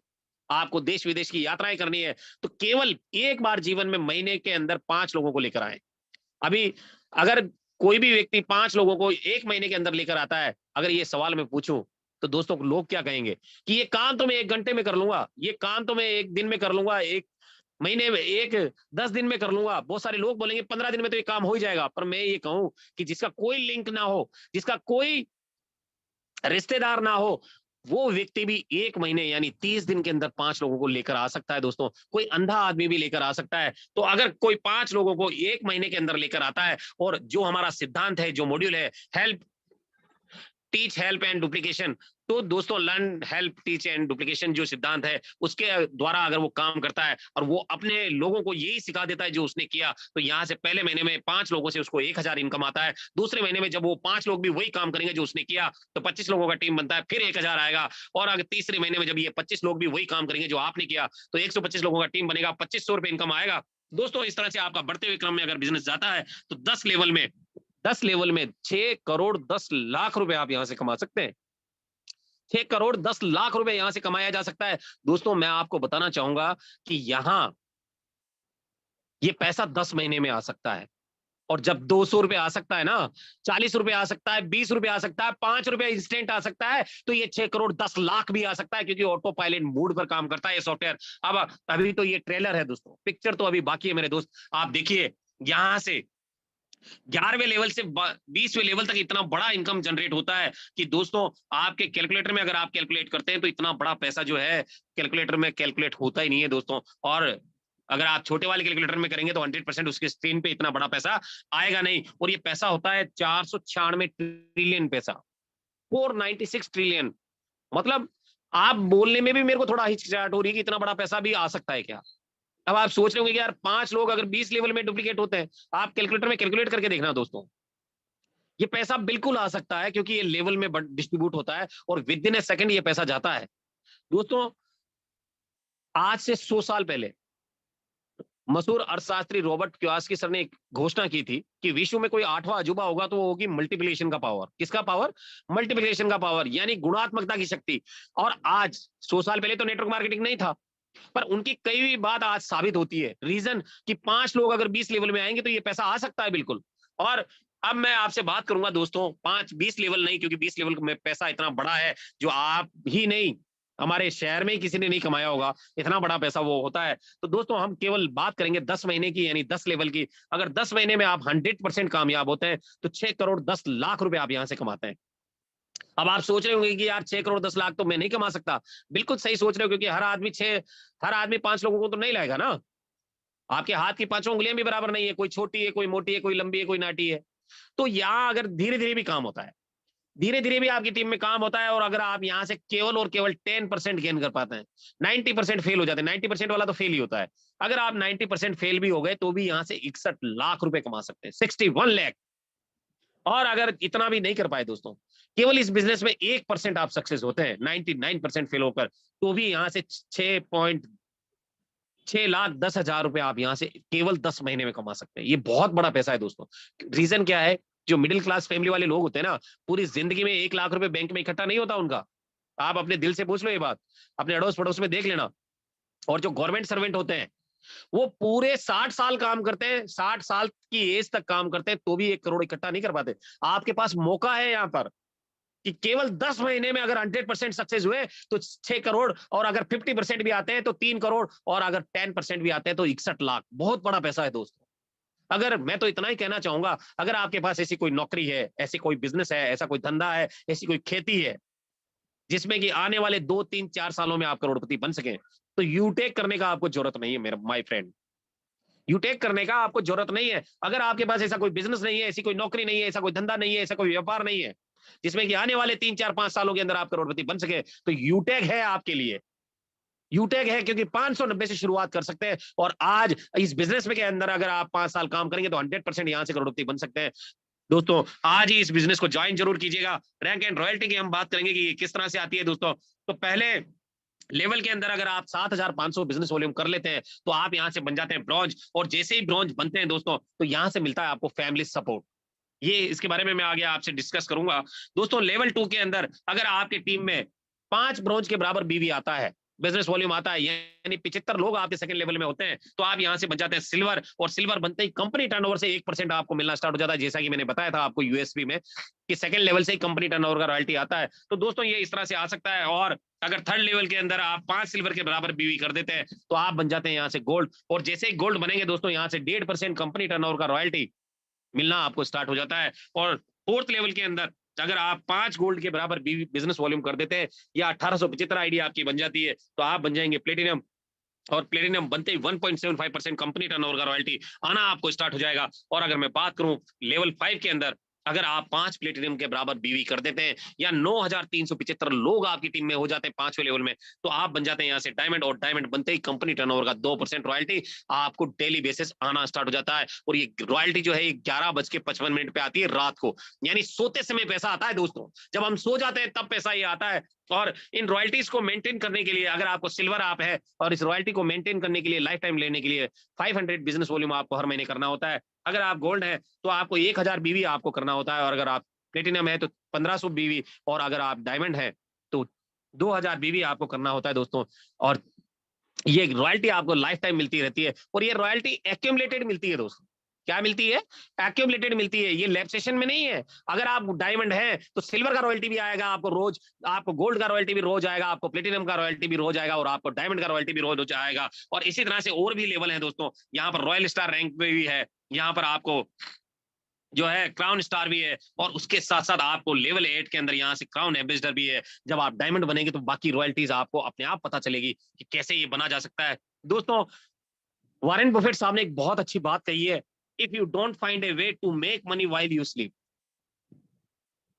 आपको देश विदेश की यात्राएं करनी है, तो केवल एक बार जीवन में महीने के अंदर 5 लोगों को लेकर आए। अभी अगर कोई भी व्यक्ति 5 लोगों को 1 महीने के अंदर लेकर आता है, अगर ये सवाल मैं पूछूं तो दोस्तों लोग क्या कहेंगे कि ये काम तो मैं 1 घंटे में कर लूंगा, ये काम तो मैं 1 दिन में कर लूंगा, 1 महीने में, 10 दिन में कर लूंगा। बहुत सारे लोग बोलेंगे 15 दिन में तो ये काम हो ही जाएगा। पर मैं ये कहूं कि जिसका कोई लिंक ना हो, जिसका कोई रिश्तेदार ना हो, वो व्यक्ति भी 1 महीने यानी 30 दिन के अंदर 5 लोगों को लेकर आ सकता है दोस्तों। कोई अंधा आदमी भी लेकर आ सकता है। तो अगर कोई 5 लोगों को 1 महीने के अंदर लेकर आता है और जो हमारा सिद्धांत है, जो मॉड्यूल है, help, teach, help and duplication, तो दोस्तों learn, help, teach and duplication जो सिद्धांत है उसके द्वारा अगर वो काम करता है और वो अपने लोगों को यही सिखा देता है जो उसने किया, तो यहाँ से पहले महीने में 5 लोगों से उसको 1000 इनकम आता है। दूसरे महीने में जब वो 5 लोग भी वही काम करेंगे जो उसने किया तो 25 लोगों का टीम बनता है, फिर 1000 आएगा। और अगर तीसरे महीने में जब ये 25 लोग भी वही काम करेंगे जो आपने किया तो 125 लोगों का टीम बनेगा, 2500 रुपए इनकम आएगा। दोस्तों इस तरह से आपका बढ़ते हुए क्रम में अगर बिजनेस जाता है तो 10 लेवल में 6 करोड़ 10 लाख रुपए आप यहां से कमा सकते हैं। 6 करोड़ 10 लाख रुपए यहां से कमाया जा सकता है। दोस्तों मैं आपको बताना चाहूंगा कि यहां ये पैसा 10 महीने में आ सकता है। और जब 200 रुपए आ सकता है ना, 40 रुपए आ सकता है, 20 रुपए आ सकता है, 5 रुपए इंस्टेंट आ सकता है, तो ये 6 करोड़ 10 लाख भी आ सकता है, क्योंकि ऑटो पायलट मोड पर काम करता है ये सॉफ्टवेयर। अब अभी तो ये ट्रेलर है दोस्तों, पिक्चर तो अभी बाकी है मेरे दोस्त। आप देखिए यहां से 11वें लेवल से 20वें लेवल तक इतना बड़ा इनकम जनरेट होता है कि दोस्तों आपके कैलकुलेटर में अगर आप कैलकुलेट करते हैं तो इतना बड़ा पैसा जो है कैलकुलेटर में कैलकुलेट होता ही नहीं है दोस्तों। और अगर आप छोटे वाले कैलकुलेटर में करेंगे तो 100% उसके स्क्रीन पे इतना बड़ा पैसा आएगा नहीं। और ये पैसा होता है 496 ट्रिलियन पैसा, 496 ट्रिलियन। मतलब आप बोलने में भी मेरे को थोड़ा हिचकिचाहट हो रही है कि इतना बड़ा पैसा भी आ सकता है क्या। अब आप सोच रहे होंगे कि यार 5 लोग अगर 20 लेवल में डुप्लीकेट होते हैं, आप कैलकुलेटर में कैलकुलेट करके देखना दोस्तों। ये पैसा बिल्कुल आ सकता है क्योंकि ये लेवल में डिस्ट्रीब्यूट होता है और विद इन ए सेकंड ये पैसा जाता है। दोस्तों, आज से 100 साल पहले मशहूर अर्थशास्त्री रॉबर्ट क्योसाकी सर ने एक घोषणा की थी कि विश्व में कोई 8वां अजूबा होगा तो वो होगी मल्टीप्लिकेशन का पावर। किसका पावर? मल्टीप्लिकेशन का पावर, यानी गुणात्मकता की शक्ति। और आज 100 साल पहले तो नेटवर्क मार्केटिंग नहीं था, पर उनकी कई भी बात आज साबित होती है। रीजन कि 5 लोग अगर 20 लेवल में आएंगे तो ये पैसा आ सकता है बिल्कुल। और अब मैं आपसे बात करूंगा दोस्तों, 5-20 लेवल नहीं, क्योंकि 20 लेवल में पैसा इतना बड़ा है जो आप ही नहीं, हमारे शहर में ही किसी ने नहीं कमाया होगा, इतना बड़ा पैसा वो होता है। तो दोस्तों, हम केवल बात करेंगे 10 महीने की, यानी 10 लेवल की। अगर 10 महीने में आप 100% कामयाब होते हैं तो 6 करोड़ 10 लाख रुपए आप यहां से कमाते हैं। अब आप सोच रहे होंगे कि यार 6 करोड़ 10 लाख तो मैं नहीं कमा सकता। बिल्कुल सही सोच रहे हो, क्योंकि हर आदमी 5 लोगों को तो नहीं लाएगा ना। आपके हाथ की पांचों उंगलियां भी बराबर नहीं है, कोई छोटी है, कोई मोटी है, कोई लंबी है, कोई नाटी है। तो यहाँ अगर धीरे धीरे भी काम होता है, धीरे धीरे भी आपकी टीम में काम होता है, और अगर आप यहाँ से केवल और केवल 10% गेन कर पाते हैं, 90% फेल हो जाते हैं, 90% वाला तो फेल ही होता है। अगर आप 90% फेल भी हो गए तो भी यहाँ से 61 लाख रुपए कमा सकते हैं, 61 लाख। और अगर इतना भी नहीं कर पाए दोस्तों, केवल इस बिजनेस में 1% आप सक्सेस होते हैं, 99% फेल होकर, तो भी यहाँ से 6,10,000 रुपए आप यहाँ से केवल 10 महीने में कमा सकते हैं। ये बहुत बड़ा पैसा है दोस्तों। रीजन क्या है? जो मिडिल क्लास फैमिली वाले लोग होते हैं ना, पूरी जिंदगी में 1 लाख रुपए बैंक में इकट्ठा नहीं होता उनका। आप अपने दिल से पूछ लो ये बात, अपने अड़ोस पड़ोस में देख लेना। और जो गवर्नमेंट सर्वेंट होते हैं, वो पूरे 60 साल काम करते हैं, 60 साल की एज तक काम करते हैं, तो भी 1 करोड़ इकट्ठा नहीं कर पाते। आपके पास मौका है यहाँ पर कि केवल 10 महीने में अगर 100% सक्सेस हुए तो 6 करोड़, और अगर 50% भी आते हैं तो 3 करोड़, और अगर 10% भी आते हैं तो 61 लाख। बहुत बड़ा पैसा है दोस्तों। अगर मैं तो इतना ही कहना चाहूंगा, अगर आपके पास ऐसी कोई नौकरी है, ऐसी कोई बिजनेस है, ऐसा कोई धंधा है, ऐसी कोई खेती है, जिसमें कि आने वाले 2-3-4 सालों में आप करोड़पति बन सके, तो यूटेक करने का आपको जरूरत नहीं है मेरा माय फ्रेंड। यूटेक करने का आपको जरूरत नहीं है। अगर आपके पास ऐसा कोई बिजनेस नहीं है, ऐसी कोई नौकरी नहीं है, ऐसा कोई धंधा नहीं है, ऐसा कोई व्यापार नहीं है, जिसमें कि आने वाले 3-4-5 सालों के अंदर आप करोड़पति बन सके, तो यूटेक है आपके लिए। यूटेक है क्योंकि 590 से शुरुआत कर सकते हैं, और आज इस बिजनेस में के अंदर अगर आप 5 साल काम करेंगे तो 100% यहां से करोड़पति बन सकते हैं। दोस्तों, आज ही इस बिजनेस को ज्वाइन जरूर कीजिएगा। रैंक एंड रॉयल्टी की हम बात करेंगे कि किस तरह से आती है दोस्तों। तो पहले लेवल के अंदर अगर आप 7,500 बिजनेस वॉल्यूम कर लेते हैं तो आप यहां से बन जाते हैं ब्रॉन्ज, और जैसे ही ब्रॉन्ज बनते हैं दोस्तों, तो यहां से मिलता है आपको फैमिली सपोर्ट। ये इसके बारे में मैं आगे आपसे डिस्कस करूंगा। दोस्तों, लेवल 2 के अंदर अगर आपकी टीम में 5 ब्रॉन्ज के बराबर बीवी आता है, बिजनेस वॉल्यूम आता है, यानी 75 लोग आपके सेकंड लेवल में होते हैं, तो आप यहां से बन जाते हैं सिल्वर, और सिल्वर बनते ही कंपनी टर्नओवर से 1% आपको मिलना स्टार्ट हो जाता है, जैसा कि मैंने बताया था आपको यूएसपी में कि सेकंड लेवल से ही कंपनी टर्नओवर का रॉयल्टी आता है। तो दोस्तों, ये इस तरह से आ सकता है। और अगर थर्ड लेवल के अंदर आप 5 सिल्वर के बराबर बीवी कर देते हैं तो आप बन जाते हैं यहाँ से गोल्ड, और जैसे ही गोल्ड बनेंगे दोस्तों, यहाँ से 1.5% कंपनी टर्नओवर का रॉयल्टी मिलना आपको स्टार्ट हो जाता है। और फोर्थ लेवल के अंदर अगर आप 5 गोल्ड के बराबर बिजनेस वॉल्यूम कर देते हैं, या 1875 आईडी आपकी बन जाती है, तो आप बन जाएंगे प्लेटिनम, और प्लेटिनम बनते ही 1.75% कंपनी टर्नओवर का रॉयल्टी आना आपको स्टार्ट हो जाएगा। और अगर मैं बात करूं लेवल 5 के अंदर, अगर आप 5 प्लेटिनम के बराबर बीवी कर देते हैं, या 9,375 लोग आपकी टीम में हो जाते हैं 5वें लेवल में, तो आप बन जाते हैं यहाँ से डायमंड, और डायमंड बनते ही कंपनी टर्नओवर का 2% रॉयल्टी आपको डेली बेसिस आना स्टार्ट हो जाता है। और ये रॉयल्टी जो है 11:55 पे आती है रात को, यानी सोते समय पैसा आता है दोस्तों। जब हम सो जाते हैं तब पैसा ये आता है। और इन रॉयल्टीज को मेंटेन करने के लिए, अगर आपको सिल्वर आप है, और इस रॉयल्टी को मेंटेन करने के लिए, लाइफ टाइम लेने के लिए 500 बिजनेस वॉल्यूम आपको हर महीने करना होता है। अगर आप गोल्ड है तो आपको 1,000 बीवी आपको करना होता है, और अगर आप प्लेटिनम है तो 1500 बीवी, और अगर आप डायमंड है तो 2,000 बीवी आपको करना होता है दोस्तों। और ये रॉयल्टी आपको लाइफ टाइम मिलती रहती है, और ये रॉयल्टी एक्यूमुलेटेड मिलती है दोस्तों। क्या मिलती है? एक्यूमुलेटेड मिलती है, ये लैब सेशन में नहीं है। अगर आप डायमंड हैं तो सिल्वर का रॉयल्टी भी आएगा आपको रोज, आपको गोल्ड का रॉयल्टी भी रोज आएगा, आपको प्लेटिनम का रॉयल्टी भी रोज आएगा, और आपको डायमंड का रॉयल्टी भी रोज आएगा। और इसी तरह से और भी लेवल है दोस्तों। यहाँ पर रॉयल स्टार रैंक में भी है, यहाँ पर आपको जो है क्राउन स्टार भी है, और उसके साथ साथ आपको लेवल 8 के अंदर यहाँ से क्राउन एम्बेसडर भी है। जब आप डायमंड बनेंगे तो बाकी रॉयल्टीज आपको अपने आप पता चलेगी कि कैसे ये बना जा सकता है। दोस्तों, वॉरेन बफेट साहब ने एक बहुत अच्छी बात कही है, if you don't find a way to make money while you sleep,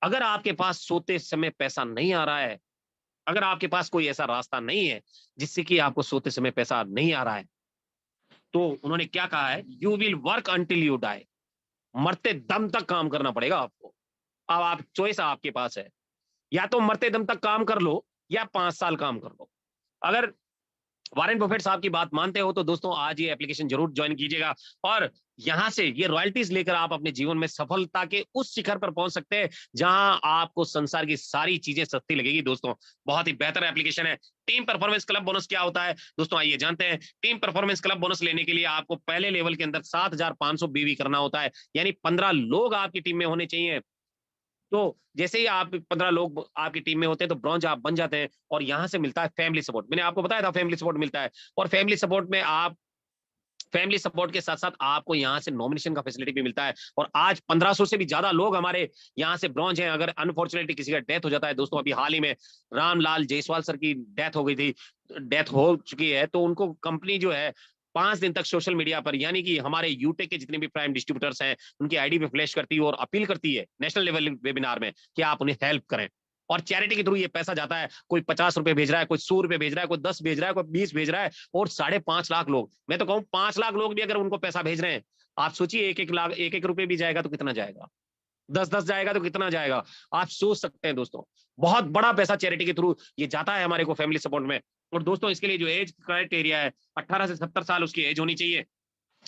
अगर आपके पास सोते समय पैसा नहीं आ रहा है, अगर आपके पास कोई ऐसा रास्ता नहीं है जिससे कि आपको सोते समय पैसा नहीं आ रहा है, तो उन्होंने क्या कहा है, you will work until you die. मरते दम तक काम करना पड़ेगा आपको। अब आप चॉइस आपके पास है, या तो मरते दम तक काम कर लो या 5 साल काम कर लो। अगर वॉरेन बफेट साहब की बात मानते हो तो दोस्तों आज ये एप्लीकेशन जरूर ज्वाइन कीजिएगा, और यहां से ये रॉयल्टीज लेकर आप अपने जीवन में सफलता के उस शिखर पर पहुंच सकते हैं जहां आपको संसार की सारी चीजें सस्ती लगेगी दोस्तों। बहुत ही बेहतर एप्लीकेशन है। टीम परफॉर्मेंस क्लब बोनस क्या होता है दोस्तों, आइए जानते हैं। टीम परफॉर्मेंस क्लब बोनस लेने के लिए आपको पहले लेवल के अंदर 7,500 बीवी करना होता है, यानी 15 लोग आपकी टीम में होने चाहिए। तो जैसे ही आप 15 लोग आपकी टीम में होते हैं तो ब्रॉन्ज आप बन जाते हैं, और यहां से मिलता है फैमिली सपोर्ट। मैंने आपको बताया था फैमिली सपोर्ट मिलता है, और फैमिली सपोर्ट में आप फैमिली सपोर्ट के साथ साथ आपको यहाँ से नॉमिनेशन का फैसिलिटी भी मिलता है। और आज 1500 से भी ज्यादा लोग हमारे यहाँ से ब्रॉन्ज हैं। अगर अनफॉर्चुनेटली किसी का डेथ हो जाता है दोस्तों, अभी हाल ही में रामलाल जायसवाल सर की डेथ हो गई थी, डेथ हो चुकी है, तो उनको कंपनी जो है 5 दिन तक सोशल मीडिया पर, यानी कि हमारे यूटेक के जितने भी प्राइम डिस्ट्रीब्यूटर्स हैं उनकी आईडी पे फ्लैश करती है और अपील करती है नेशनल लेवल वेबिनार में कि आप उन्हें हेल्प करें। और चैरिटी के थ्रू ये पैसा जाता है। कोई 50 रुपए भेज रहा है, कोई 100 रुपए भेज रहा है, कोई 10 भेज रहा है, कोई 20 भेज रहा है, और 5.5 लाख लोग, मैं तो कहूँ 5 लाख लोग भी अगर उनको पैसा भेज रहे हैं, आप सोचिए 1-1 लाख 1-1 रुपए भी जाएगा तो कितना जाएगा, 10-10 जाएगा तो कितना जाएगा, आप सोच सकते हैं दोस्तों। बहुत बड़ा पैसा चैरिटी के थ्रू ये जाता है हमारे को फैमिली सपोर्ट में। और दोस्तों इसके लिए जो एज क्राइटेरिया है, 18 से 70 साल उसकी एज होनी चाहिए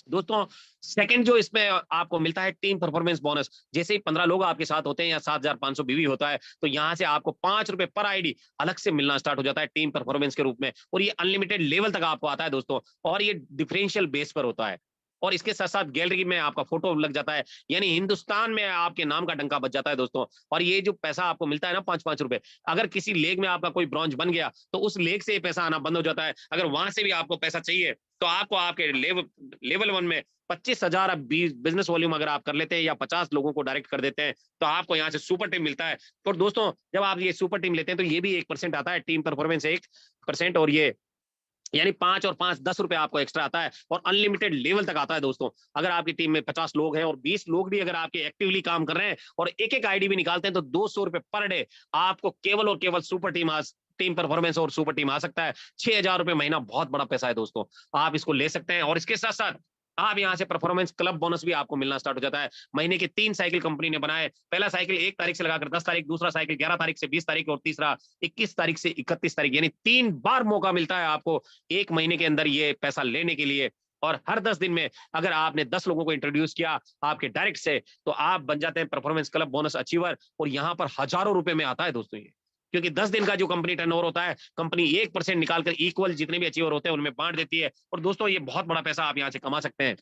दोस्तों। सेकंड जो इसमें आपको मिलता है टीम परफॉर्मेंस बोनस, जैसे ही 15 लोग आपके साथ होते हैं या 7,500 बीवी होता है, तो यहाँ से आपको 5 रुपए पर आईडी अलग से मिलना स्टार्ट हो जाता है टीम परफॉर्मेंस के रूप में, और ये अनलिमिटेड लेवल तक आपको आता है दोस्तों, और ये डिफरेंशियल बेस पर होता है। और इसके साथ साथ गैलरी में आपका फोटो लग जाता है, यानी हिंदुस्तान में आपके नाम का डंका बज जाता है दोस्तों। और ये जो पैसा आपको मिलता है ना, 5-5 रुपए, अगर किसी लेग में आपका कोई ब्रॉन्ज बन गया तो उस लेग से ये पैसा आना बंद हो जाता है। अगर वहां से भी आपको पैसा चाहिए तो आपको आपके लेवल 1 में 25,000 बिजनेस वॉल्यूम अगर आप कर लेते हैं या 50 लोगों को डायरेक्ट कर देते हैं तो आपको यहाँ से सुपर टीम मिलता है। और दोस्तों जब आप ये सुपर टीम लेते हैं तो ये भी 1% आता है, टीम परफॉर्मेंस 1%, और ये यानी 5 और 5 10 रुपए आपको एक्स्ट्रा आता है, और अनलिमिटेड लेवल तक आता है दोस्तों। अगर आपकी टीम में 50 लोग हैं और 20 लोग भी अगर आपके एक्टिवली काम कर रहे हैं और एक एक आईडी भी निकालते हैं तो 200 रुपए पर डे आपको केवल और केवल सुपर टीम टीम परफॉर्मेंस और सुपर टीम आ सकता है। 6,000 रुपए महीना बहुत बड़ा पैसा है दोस्तों, आप इसको ले सकते हैं। और इसके साथ साथ आप यहाँ से परफॉर्मेंस क्लब बोनस भी आपको मिलना स्टार्ट हो जाता है। महीने के 3 साइकिल कंपनी ने बनाए, पहला साइकिल 1 तारीख से लगाकर 10 तारीख, दूसरा साइकिल 11 तारीख से 20 तारीख, और तीसरा 21 तारीख से 31 तारीख, यानी 3 बार मौका मिलता है आपको एक महीने के अंदर ये पैसा लेने के लिए। और हर 10 दिन में अगर आपने 10 लोगों को इंट्रोड्यूस किया आपके डायरेक्ट से, तो आप बन जाते हैं परफॉर्मेंस क्लब बोनस अचीवर, और यहाँ पर हजारों रुपए में आता है दोस्तों ये। क्योंकि 10 दिन का जो कंपनी टर्नओवर होता है, कंपनी 1% निकालकर इक्वल जितने भी अचीवर होते हैं उनमें बांट देती है। और दोस्तों ये बहुत बड़ा पैसा आप यहाँ से कमा सकते हैं।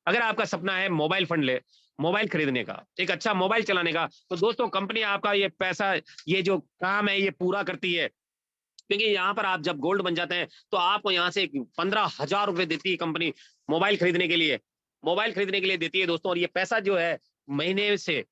अगर आपका सपना है मोबाइल फंड ले मोबाइल खरीदने का, एक अच्छा मोबाइल चलाने का, तो दोस्तों कंपनी आपका ये पैसा, ये जो काम है ये पूरा करती है। क्योंकि यहाँ पर आप जब गोल्ड बन जाते हैं तो आपको यहाँ से 15,000 रुपए देती है कंपनी मोबाइल खरीदने के लिए, मोबाइल खरीदने के लिए देती है दोस्तों। और ये पैसा जो है महीने से,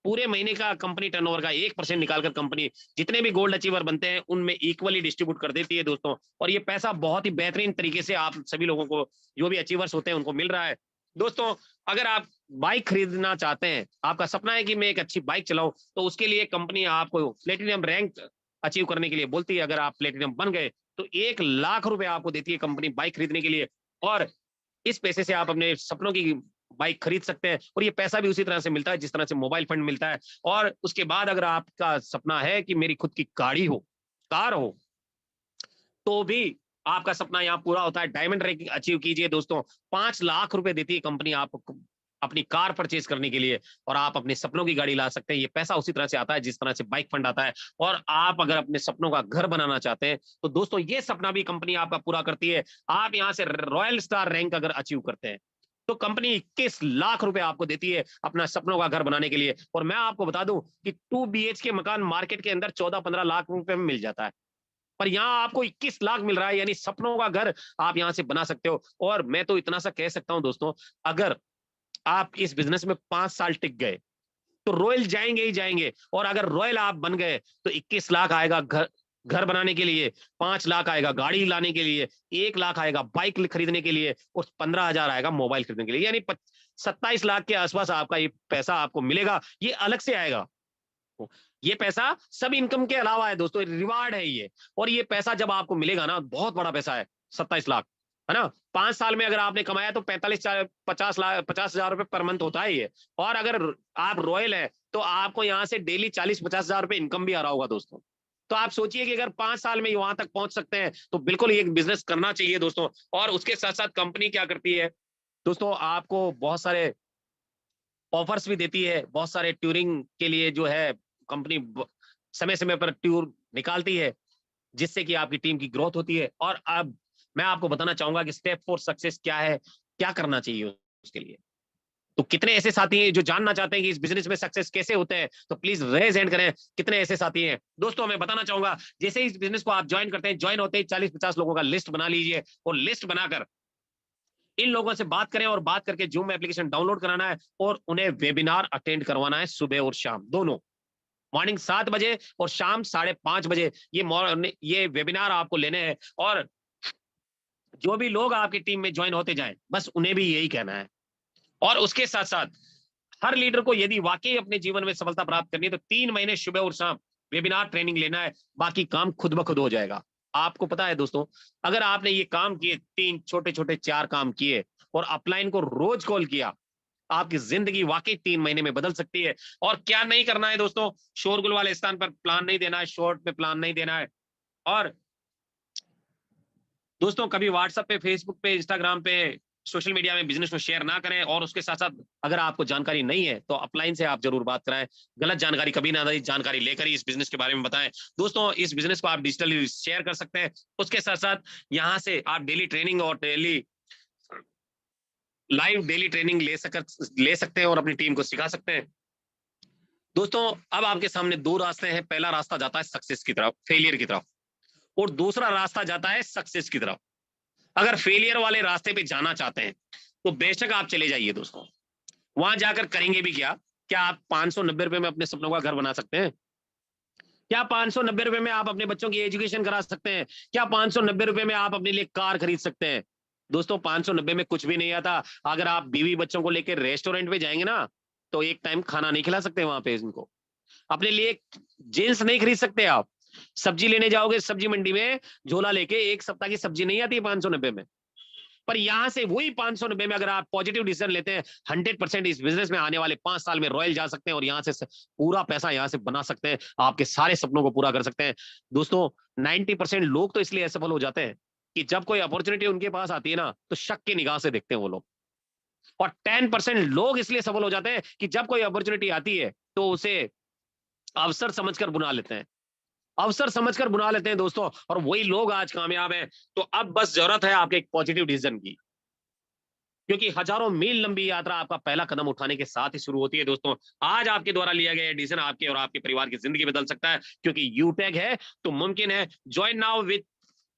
पूरे महीने का कंपनी टर्नओवर का 1% निकालकर कंपनी जितने भी गोल्ड अचीवर बनते हैं उनमें इक्वली डिस्ट्रीब्यूट कर देती है दोस्तों। और ये पैसा बहुत ही बेहतरीन तरीके से आप सभी लोगों को, जो भी अचीवर्स होते हैं उनको मिल रहा है दोस्तों। अगर आप बाइक खरीदना चाहते हैं, आपका सपना है कि मैं एक अच्छी बाइक चलाऊं, तो उसके लिए कंपनी आपको प्लेटिनम रैंक अचीव करने के लिए बोलती है। अगर आप प्लेटिनम बन गए तो 1 लाख रुपए आपको देती है कंपनी बाइक खरीदने के लिए, और इस पैसे से आप अपने सपनों की बाइक खरीद सकते हैं। और ये पैसा भी उसी तरह से मिलता है जिस तरह से मोबाइल फंड मिलता है। और उसके बाद अगर आपका सपना है कि मेरी खुद की गाड़ी हो, कार हो, तो भी आपका सपना यहाँ पूरा होता है। डायमंड रैंकिंग अचीव कीजिए दोस्तों, 5 लाख रुपए देती है कंपनी आपको अपनी कार परचेज करने के लिए, और आप अपने सपनों की गाड़ी ला सकते हैं। ये पैसा उसी तरह से आता है जिस तरह से बाइक फंड आता है। और आप अगर अपने सपनों का घर बनाना चाहते हैं तो दोस्तों ये सपना भी कंपनी आपका पूरा करती है। आप यहाँ से रॉयल स्टार रैंक अगर अचीव करते हैं तो कंपनी 21 लाख रुपए आपको देती है अपना सपनों का घर बनाने के लिए। और मैं आपको बता दूं कि 2 BHK मकान मार्केट के अंदर 14-15 लाख रुपए में मिल जाता है, पर यहाँ आपको 21 लाख मिल रहा है, यानी सपनों का घर आप यहाँ से बना सकते हो। और मैं तो इतना सा कह सकता हूँ दोस्तों, अगर आप इस बिजनेस में 5 साल टिक गए तो रॉयल जाएंगे ही जाएंगे। और अगर रॉयल आप बन गए तो 21 लाख आएगा घर घर बनाने के लिए, 5 लाख आएगा गाड़ी लाने के लिए, 1 लाख आएगा बाइक खरीदने के लिए, और 15,000 आएगा मोबाइल खरीदने के लिए, यानी 27 लाख के आसपास आपका ये पैसा आपको मिलेगा। ये अलग से आएगा, ये पैसा सब इनकम के अलावा है दोस्तों, रिवार्ड है ये। और ये पैसा जब आपको मिलेगा ना, बहुत बड़ा पैसा है 27 लाख। है ना। 5 साल में अगर आपने कमाया तो 50,000 रुपए पर मंथ होता है ये। और अगर आप रॉयल है तो आपको यहाँ से डेली 40-50,000 रुपए इनकम भी आ रहा होगा दोस्तों। तो आप सोचिए कि अगर 5 साल में वहां तक पहुंच सकते हैं तो बिल्कुल ये बिजनेस करना चाहिए दोस्तों। और उसके साथ साथ कंपनी क्या करती है दोस्तों, आपको बहुत सारे ऑफर्स भी देती है, बहुत सारे टूरिंग के लिए जो है कंपनी समय समय पर टूर निकालती है, जिससे कि आपकी टीम की ग्रोथ होती है। और अब मैं आपको बताना चाहूंगा कि स्टेप फॉर सक्सेस क्या है, क्या करना चाहिए उसके लिए। तो कितने ऐसे साथी हैं जो जानना चाहते हैं कि इस बिजनेस में सक्सेस कैसे होते हैं, तो प्लीज रेज हैंड करें। कितने ऐसे साथी हैं दोस्तों। मैं बताना चाहूंगा, जैसे इस बिजनेस को आप ज्वाइन करते हैं, ज्वाइन होते ही 40-50 लोगों का लिस्ट बना लीजिए, और लिस्ट बनाकर इन लोगों से बात करें, और बात करके जूम एप्लीकेशन डाउनलोड कराना है और उन्हें वेबिनार अटेंड करवाना है, सुबह और शाम दोनों। मॉर्निंग 7 बजे और शाम 5:30 बजे ये वेबिनार आपको लेने हैं। और जो भी लोग आपकी टीम में ज्वाइन होते जाएं, बस उन्हें भी यही कहना है। और उसके साथ साथ हर लीडर को यदि वाकई अपने जीवन में सफलता प्राप्त करनी है तो 3 महीने सुबह और शाम वेबिनार ट्रेनिंग लेना है, बाकी काम खुद ब खुद हो जाएगा। आपको पता है दोस्तों, अगर आपने ये काम किए, 3 छोटे छोटे 4 काम किए और अपलाइन को रोज कॉल किया, आपकी जिंदगी वाकई 3 महीने में बदल सकती है। और क्या नहीं करना है दोस्तों, शोरगुल वाले स्थान पर प्लान नहीं देना है, शॉर्ट पे प्लान नहीं देना है। और दोस्तों कभी व्हाट्सएप पे, फेसबुक पे, इंस्टाग्राम पे, सोशल मीडिया में बिजनेस को शेयर ना करें। और उसके साथ साथ अगर आपको जानकारी नहीं है तो अपलाइन से आप जरूर बात कराएं। गलत जानकारी कभी ना दें, जानकारी लेकर ही इस बिजनेस के बारे में बताएं। दोस्तों इस बिजनेस को आप डिजिटली शेयर कर सकते हैं। उसके साथ साथ यहाँ से आप डेली ट्रेनिंग और लाइव डेली ट्रेनिंग ले सकते हैं और अपनी टीम को सिखा सकते हैं। दोस्तों अब आपके सामने 2 रास्ते हैं। पहला रास्ता जाता है सक्सेस की तरफ, फेलियर की तरफ, और दूसरा रास्ता जाता है सक्सेस की तरफ। अगर फेलियर वाले रास्ते पे जाना चाहते हैं तो बेशक आप चले जाइए दोस्तों। वहां जाकर करेंगे भी क्या? क्या आप 590 रुपए में अपने सपनों का घर बना सकते हैं? क्या 590 रुपए में आप अपने बच्चों की एजुकेशन करा सकते हैं? क्या 590 रुपए में आप अपने लिए कार खरीद सकते हैं? दोस्तों 590 में कुछ भी नहीं आता। अगर आप बीवी बच्चों को लेकर रेस्टोरेंट पे जाएंगे ना, तो एक टाइम खाना नहीं खिला सकते वहां पे इनको। अपने लिए जींस नहीं खरीद सकते आप। सब्जी लेने जाओगे सब्जी मंडी में, झोला लेके, 1 सप्ताह की सब्जी नहीं आती है 590 में। पर यहां से वही 590 में अगर आप पॉजिटिव डिसीजन लेते हैं, 100% इस बिजनेस में आने वाले 5 साल में रॉयल जा सकते हैं, और यहां से पूरा पैसा यहां से बना सकते हैं, आपके सारे सपनों को पूरा कर सकते हैं। दोस्तों 90% लोग तो इसलिए असफल हो जाते हैं कि जब कोई अपॉर्चुनिटी उनके पास आती है ना, तो शक की निगाह से देखते हैं वो लोग। और 10% लोग इसलिए सफल हो जाते हैं कि जब कोई अपॉर्चुनिटी आती है तो उसे अवसर समझकर बुला लेते हैं, अवसर समझकर बुला लेते हैं दोस्तों। और वही लोग आज कामयाब हैं। तो अब बस जरूरत है आपके एक पॉजिटिव डिसीजन की, क्योंकि हजारों मील लंबी यात्रा आपका पहला कदम उठाने के साथ ही शुरू होती है दोस्तों। आज आपके द्वारा लिया गया डिसीजन आपके और आपके परिवार की जिंदगी बदल सकता है, क्योंकि यूटैग है तो मुमकिन है। ज्वाइन नाउ विद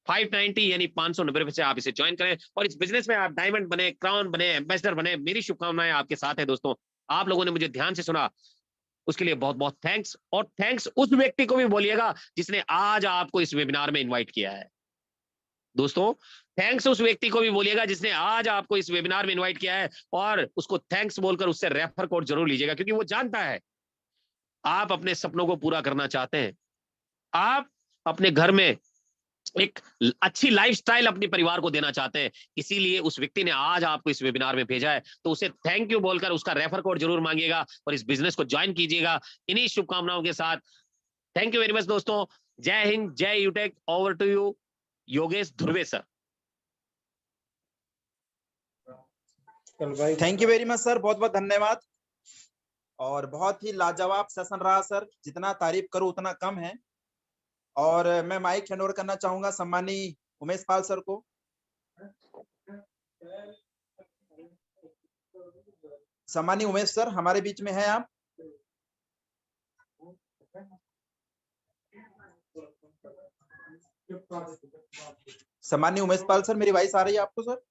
590 यानी 590 रुपए से आप इसे ज्वाइन करें और इस बिजनेस में आप डायमंड बने, क्राउन बने, एम्बेसडर बने। मेरी शुभकामनाएं आपके साथ है दोस्तों। आप लोगों ने मुझे ध्यान से सुना, उसके लिए बहुत बहुत थैंक्स। और थैंक्स उस व्यक्ति को भी बोलिएगा जिसने आज आपको इस वेबिनार में इन्वाइट किया है दोस्तों। थैंक्स उस व्यक्ति को भी बोलिएगा जिसने आज आपको इस वेबिनार में इनवाइट किया है, और उसको थैंक्स बोलकर उससे रेफर कोड जरूर लीजिएगा, क्योंकि वो जानता है आप अपने सपनों को पूरा करना चाहते हैं। आप अपने घर में एक अच्छी लाइफस्टाइल अपने परिवार को देना चाहते हैं, इसीलिए उस व्यक्ति ने आज आपको इस वेबिनार में भेजा है। तो उसे थैंक यू बोलकर उसका रेफर कोड जरूर मांगिएगा और इस बिजनेस को ज्वाइन कीजिएगा। इन्हीं शुभकामनाओं के साथ थैंक यू वेरी मच दोस्तों। Jai Hind, Jai UTech. Over to you Yogesh Dhurve sir. Thank you very much sir, बहुत बहुत धन्यवाद। और बहुत ही लाजवाब सेशन रहा सर, जितना तारीफ करूं उतना कम है। और मैं माइक हैंड ओवर करना चाहूंगा सम्मानी उमेश पाल सर को। सम्मानी उमेश सर हमारे बीच में है आप? सम्मानी उमेश पाल सर, मेरी वॉइस आ रही है आपको सर?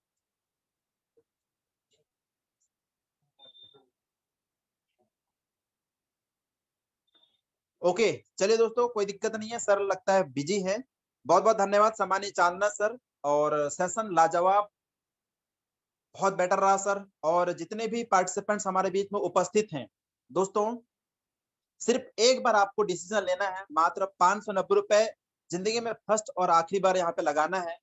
ओके चलिए दोस्तों, कोई दिक्कत नहीं है, सर लगता है बिजी है। बहुत बहुत धन्यवाद सम्मानी चांदना सर। और सेशन लाजवाब, बहुत बेटर रहा सर। और जितने भी पार्टिसिपेंट्स हमारे बीच में उपस्थित हैं दोस्तों, सिर्फ एक बार आपको डिसीजन लेना है, मात्र 590 रुपए जिंदगी में फर्स्ट और आखिरी बार यहाँ पे लगाना है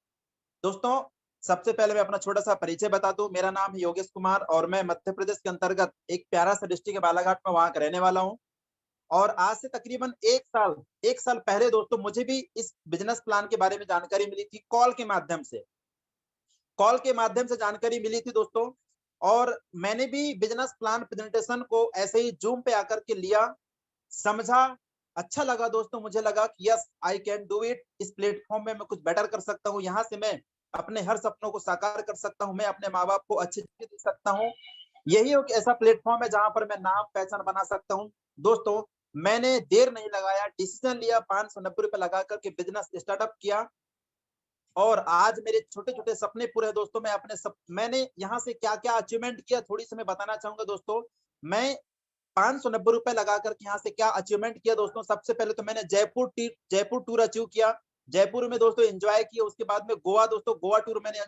दोस्तों। सबसे पहले मैं अपना छोटा सा परिचय बता दूं। मेरा नाम है योगेश कुमार और मैं मध्य प्रदेश के अंतर्गत एक प्यारा सा डिस्ट्रिक्ट है बालाघाट में, वहां का रहने वाला हूं। और आज से तकरीबन 1 साल पहले दोस्तों मुझे भी इस बिजनेस प्लान के बारे में जानकारी मिली थी, कॉल के माध्यम से जानकारी मिली थी दोस्तों। और मैंने भी बिजनेस प्लान प्रेजेंटेशन को ऐसे ही जूम पे आकर के लिया, समझा, अच्छा लगा दोस्तों। मुझे लगा कि yes I can do it, इस प्लेटफॉर्म में मैं कुछ बेटर कर सकता हूँ, यहाँ से मैं अपने हर सपनों को साकार कर सकता हूँ, मैं अपने माँ बाप को अच्छी जिंदगी दे सकता हूँ। यही एक ऐसा प्लेटफॉर्म है जहां पर मैं नाम पहचान बना सकता हूँ। दोस्तों मैंने देर नहीं लगाया, डिसीजन लिया, 590 रुपए लगा करके बिजनेस स्टार्टअप किया और आज मेरे छोटे छोटे सपने पूरे हैं दोस्तों। मैंने यहाँ से क्या क्या अचीवमेंट किया थोड़ी सी मैं बताना चाहूंगा दोस्तों। मैं 590 रुपए लगा करके यहाँ से क्या अचीवमेंट किया दोस्तों। सबसे पहले तो मैंने जयपुर टूर अचीव किया, जयपुर में दोस्तों एंजॉय किया। उसके बाद में गोवा दोस्तों, गोवा टूर मैंने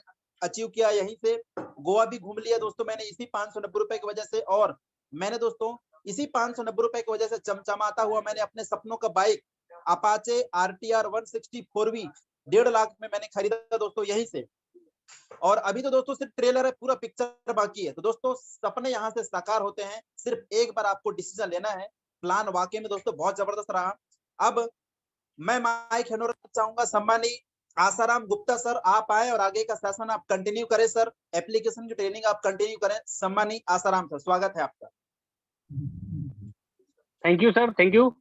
अचीव किया, यहीं से गोवा भी घूम लिया दोस्तों मैंने इसी 590 रुपए की वजह से। और मैंने दोस्तों इसी 590 रुपए की वजह से चमचमाता हुआ मैंने अपने सपनों का bike Apache RTR 160 4V 1.5 lakh में मैंने खरीदा दोस्तों यहीं से। और अभी तो दोस्तों सिर्फ ट्रेलर है, पूरा पिक्चर बाकी है। तो दोस्तों सपने यहाँ से साकार होते हैं, सिर्फ एक बार आपको डिसीजन लेना है। प्लान वाकई में दोस्तों बहुत जबरदस्त रहा। अब मैं माइक हैंड ओवर चाहूंगा सम्मानित आसाराम गुप्ता सर, आप आए और आगे का सेशन आप कंटिन्यू करें सर, एप्लीकेशन की ट्रेनिंग आप कंटिन्यू करें। सम्मानित आसाराम सर, स्वागत है आपका। Thank you sir, thank you.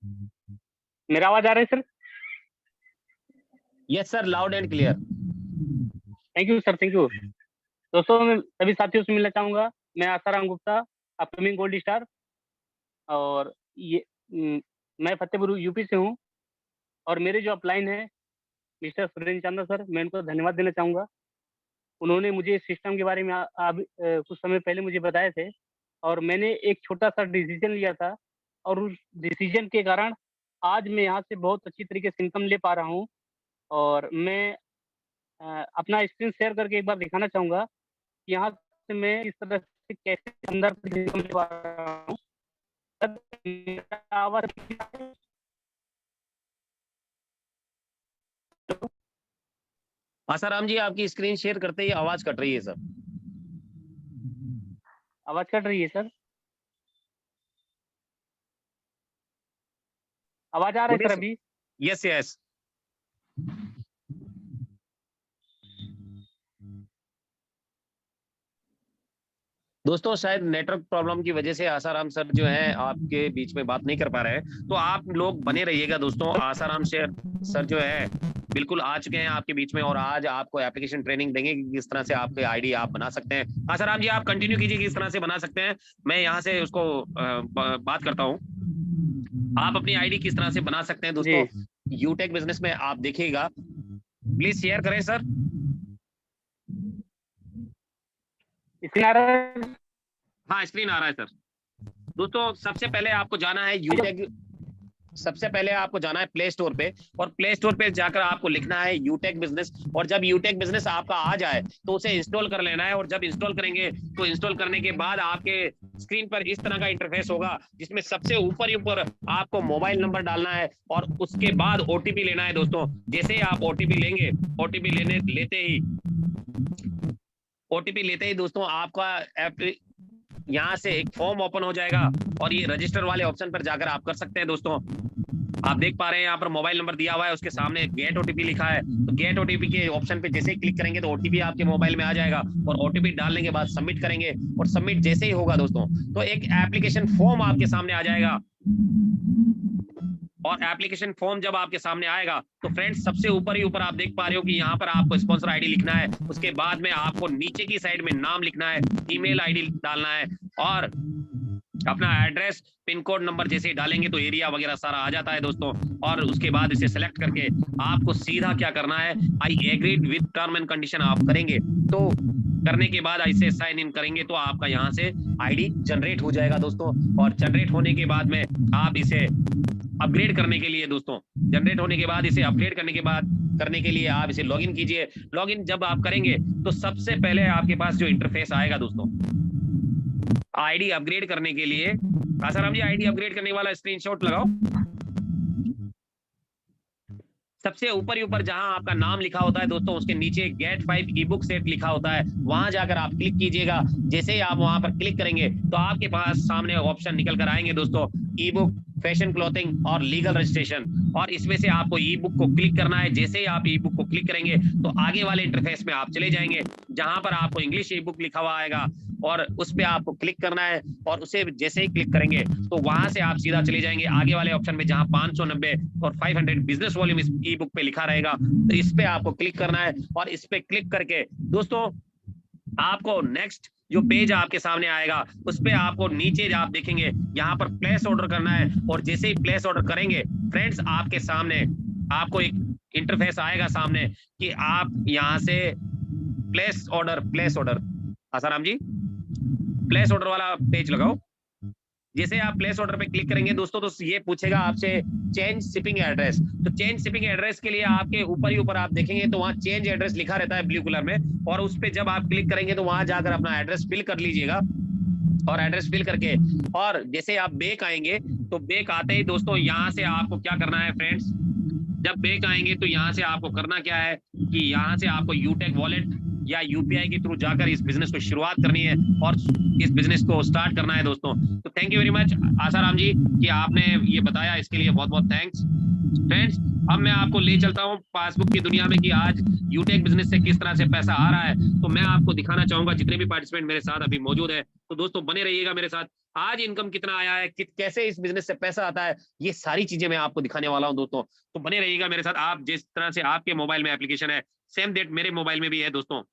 मेरा आवाज आ रहा है sir? Yes sir, loud and clear. Thank you sir, thank you. दोस्तों मैं सभी साथियों से मिलना चाहूंगा। मैं Asaram Gupta, upcoming gold star, और ये मैं फतेहपुर यूपी से हूँ। और मेरे जो अपलाइन है मिस्टर सुरेंद्र चांदा सर, मैं उनको धन्यवाद देना चाहूंगा। उन्होंने मुझे इस सिस्टम के बारे में कुछ समय पहले मुझे बताए थे और मैंने एक छोटा सा डिसीजन लिया था और उस डिसीजन के कारण आज मैं यहाँ से बहुत अच्छी तरीके से इनकम ले पा रहा हूँ। और मैं अपना स्क्रीन शेयर करके एक बार दिखाना चाहूंगा कि यहाँ से मैं इस तरह से कैसे अंदर से इनकम ले पा रहा हूँ। आसाराम जी, आपकी स्क्रीन शेयर करते ही आवाज कट रही है सर। आवाज कट रही है सर? आवाज आ रहा है सर अभी? Yes yes. दोस्तों शायद नेटवर्क प्रॉब्लम की वजह से आसाराम सर जो है आपके बीच में बात नहीं कर पा रहे हैं, तो आप लोग बने रहिएगा दोस्तों। आसाराम सर जो है बिल्कुल आ चुके हैं आपके बीच में और आज आपको एप्लीकेशन ट्रेनिंग देंगे कि किस तरह से आपके आईडी आप बना सकते हैं। आसाराम जी आप कंटिन्यू कीजिए किस तरह से बना सकते हैं, मैं यहाँ से उसको बात करता हूँ। आप अपनी आईडी किस तरह से बना सकते हैं दोस्तों यूटेक बिजनेस में, आप देखिएगा। प्लीज शेयर करें सर। स्क्रीन आ रहा है? हाँ स्क्रीन आ रहा है सर। दोस्तों सबसे पहले आपको जाना है यूटेक, सबसे पहले आपको जाना है प्ले स्टोर पे और प्ले स्टोर पे जाकर आपको लिखना है यूटेक बिजनेस। और जब यूटेक बिजनेस आपका आ जाए तो उसे इंस्टॉल कर लेना है। और जब इंस्टॉल करेंगे तो इंस्टॉल करने के बाद आपके स्क्रीन पर इस तरह का इंटरफेस होगा जिसमें सबसे ऊपर आपको मोबाइल नंबर डालना है और उसके बाद ओटीपी लेना है दोस्तों। जैसे ही आप ओटीपी लेंगे, ओटीपी लेते ही दोस्तों आपका ऐप यहाँ से एक फॉर्म ओपन हो जाएगा और ये रजिस्टर वाले ऑप्शन पर जाकर आप कर सकते हैं दोस्तों। आप देख पा रहे हैं यहाँ पर मोबाइल नंबर दिया हुआ है, उसके सामने गेट ओटीपी लिखा है। तो गेट ओटीपी के ऑप्शन पे जैसे ही क्लिक करेंगे तो ओटीपी आपके मोबाइल में आ जाएगा और ओटीपी डालने के बाद सबमिट करेंगे और सबमिट जैसे ही होगा दोस्तों तो एक एप्लीकेशन फॉर्म आपके सामने आ जाएगा। और एप्लीकेशन फॉर्म जब आपके सामने आएगा तो फ्रेंड्स सबसे ऊपर आप देख पा रहे हो कि यहाँ पर आपको स्पॉन्सर आईडी लिखना है। उसके बाद में आपको नीचे की साइड में नाम लिखना है, ईमेल आईडी डालना है और अपना एड्रेस, पिन कोड, नंबर जैसे ही डालेंगे तो एरिया वगैरह सारा आ जाता है दोस्तों। और उसके बाद इसे सेलेक्ट करके आपको सीधा क्या करना है, I agreed with term and condition आप करेंगे। तो करने के बाद ऐसे साइन इन करेंगे तो आपका यहाँ से आईडी जनरेट हो जाएगा दोस्तों। और जनरेट होने के बाद में आप इसे अपग्रेड करने के लिए दोस्तों, जनरेट होने के बाद इसे अपग्रेड करने के लिए आप इसे लॉगिन कीजिए। लॉगिन जब आप करेंगे तो सबसे पहले आपके पास जो इंटरफेस आएगा दोस्तों आईडी अपग्रेड करने के लिए, आसाराम जी आईडी अपग्रेड करने वाला स्क्रीनशॉट लगाओ। सबसे ऊपर ही ऊपर जहां आपका नाम लिखा होता है दोस्तों, उसके नीचे गेट 5 ई बुक सेट लिखा होता है, वहां जाकर आप क्लिक कीजिएगा। जैसे ही आप वहां पर क्लिक करेंगे तो आपके पास सामने ऑप्शन निकल कर आएंगे दोस्तों, ई बुक, फैशन क्लॉथिंग और लीगल रजिस्ट्रेशन। और इसमें से आपको ई बुक को क्लिक करना है। जैसे ही आप ई बुक को क्लिक करेंगे तो आगे वाले इंटरफेस में आप चले जाएंगे, जहां पर आपको इंग्लिश ई बुक लिखा हुआ आएगा और उस पर आपको क्लिक करना है। और उसे जैसे ही क्लिक करेंगे तो वहां से आप सीधा चले जाएंगे आगे वाले ऑप्शन में, जहां 590 और 500 बिजनेस वॉल्यूम इस ई बुक पे लिखा रहेगा। तो इस पे आपको क्लिक करना है और इस पे क्लिक करके दोस्तों आपको नेक्स्ट जो पेज आपके सामने आएगा, उस पे आपको नीचे आप देखेंगे यहाँ पर प्लेस ऑर्डर करना है। और जैसे ही प्लेस ऑर्डर करेंगे फ्रेंड्स, आपके सामने आपको एक इंटरफेस आएगा सामने कि आप यहाँ से प्लेस ऑर्डर आसाराम जी, प्लेस ऑर्डर वाला पेज लगाओ। जैसे आप प्लेस ऑर्डर पे क्लिक करेंगे दोस्तों, तो ये पूछेगा आपसे चेंज शिपिंग एड्रेस। तो चेंज शिपिंग एड्रेस के लिए आपके ऊपर ही ऊपर आप देखेंगे तो वहां चेंज एड्रेस लिखा रहता है ब्लू कलर में, और उस पे जब आप क्लिक करेंगे तो वहां जाकर अपना एड्रेस फिल कर लीजिएगा। और एड्रेस फिल करके और जैसे आप बैक आएंगे तो बैक आते ही दोस्तों यहाँ से आपको क्या करना है फ्रेंड्स, जब बैक आएंगे तो यहाँ से आपको करना क्या है कि यहाँ से आपको यूटेक वॉलेट या यूपीआई के थ्रू जाकर इस बिजनेस को शुरुआत करनी है और इस बिजनेस को स्टार्ट करना है दोस्तों। तो thank you very much Asaram ji कि आपने ये बताया, इसके लिए बहुत बहुत थैंक्स। फ्रेंड्स, अब मैं आपको ले चलता हूँ पासबुक की दुनिया में कि आज यूटेक बिजनेस से किस तरह से पैसा आ रहा है। तो मैं आपको दिखाना चाहूंगा, जितने भी पार्टिसिपेंट मेरे साथ अभी मौजूद है, तो दोस्तों बने रहिएगा मेरे साथ। आज इनकम कितना आया है, कैसे इस बिजनेस से पैसा आता है, ये सारी चीजें मैं आपको दिखाने वाला हूं दोस्तों। तो बने रहिएगा मेरे साथ। आप जिस तरह से आपके मोबाइल में एप्लीकेशन है, सेम डेट मेरे मोबाइल में भी है दोस्तों,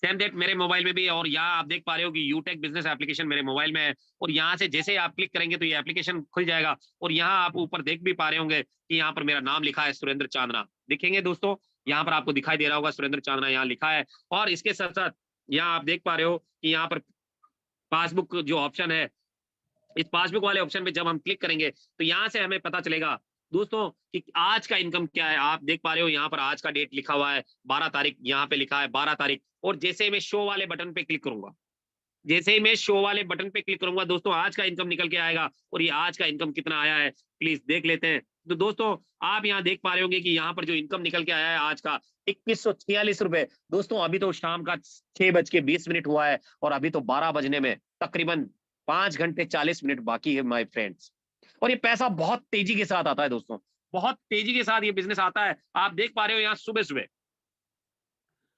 सेम डेट मेरे मोबाइल में भी है। और यहाँ आप देख पा रहे हो कि यूटेक बिजनेस एप्लीकेशन मेरे मोबाइल में है। और यहाँ से जैसे आप क्लिक करेंगे तो ये एप्लीकेशन खुल जाएगा। और यहाँ आप ऊपर देख भी पा रहे होंगे कि यहाँ पर मेरा नाम लिखा है सुरेंद्र चांदना, दिखेंगे दोस्तों, यहाँ पर आपको दिखाई दे रहा होगा सुरेंद्र चांदना यहाँ लिखा है। और इसके साथ साथ यहाँ आप देख पा रहे हो कि यहाँ पर पासबुक जो ऑप्शन है, इस पासबुक वाले ऑप्शन पे जब हम क्लिक करेंगे तो यहाँ से हमें पता चलेगा दोस्तों कि आज का इनकम क्या है। आप देख पा रहे हो यहाँ पर आज का डेट लिखा हुआ है 12 तारीख, यहाँ पे लिखा है 12 तारीख। और जैसे मैं शो वाले बटन पे क्लिक करूंगा, जैसे ही मैं शो वाले बटन पे क्लिक करूंगा दोस्तों, आज का इनकम निकल के आएगा। और ये आज का इनकम कितना आया है प्लीज देख लेते हैं। तो दोस्तों आप यहाँ देख पा रहे होंगे कि यहाँ पर जो इनकम निकल के आया है आज का 2146 रुपए। दोस्तों अभी तो शाम का 6:20 हुआ है और अभी तो 12 बजने में तकरीबन 5 घंटे 40 मिनट बाकी है माय फ्रेंड्स। और ये पैसा बहुत तेजी के साथ आता है दोस्तों, बहुत तेजी के साथ ये बिजनेस आता है। आप देख पा रहे हो यहाँ सुबह सुबह,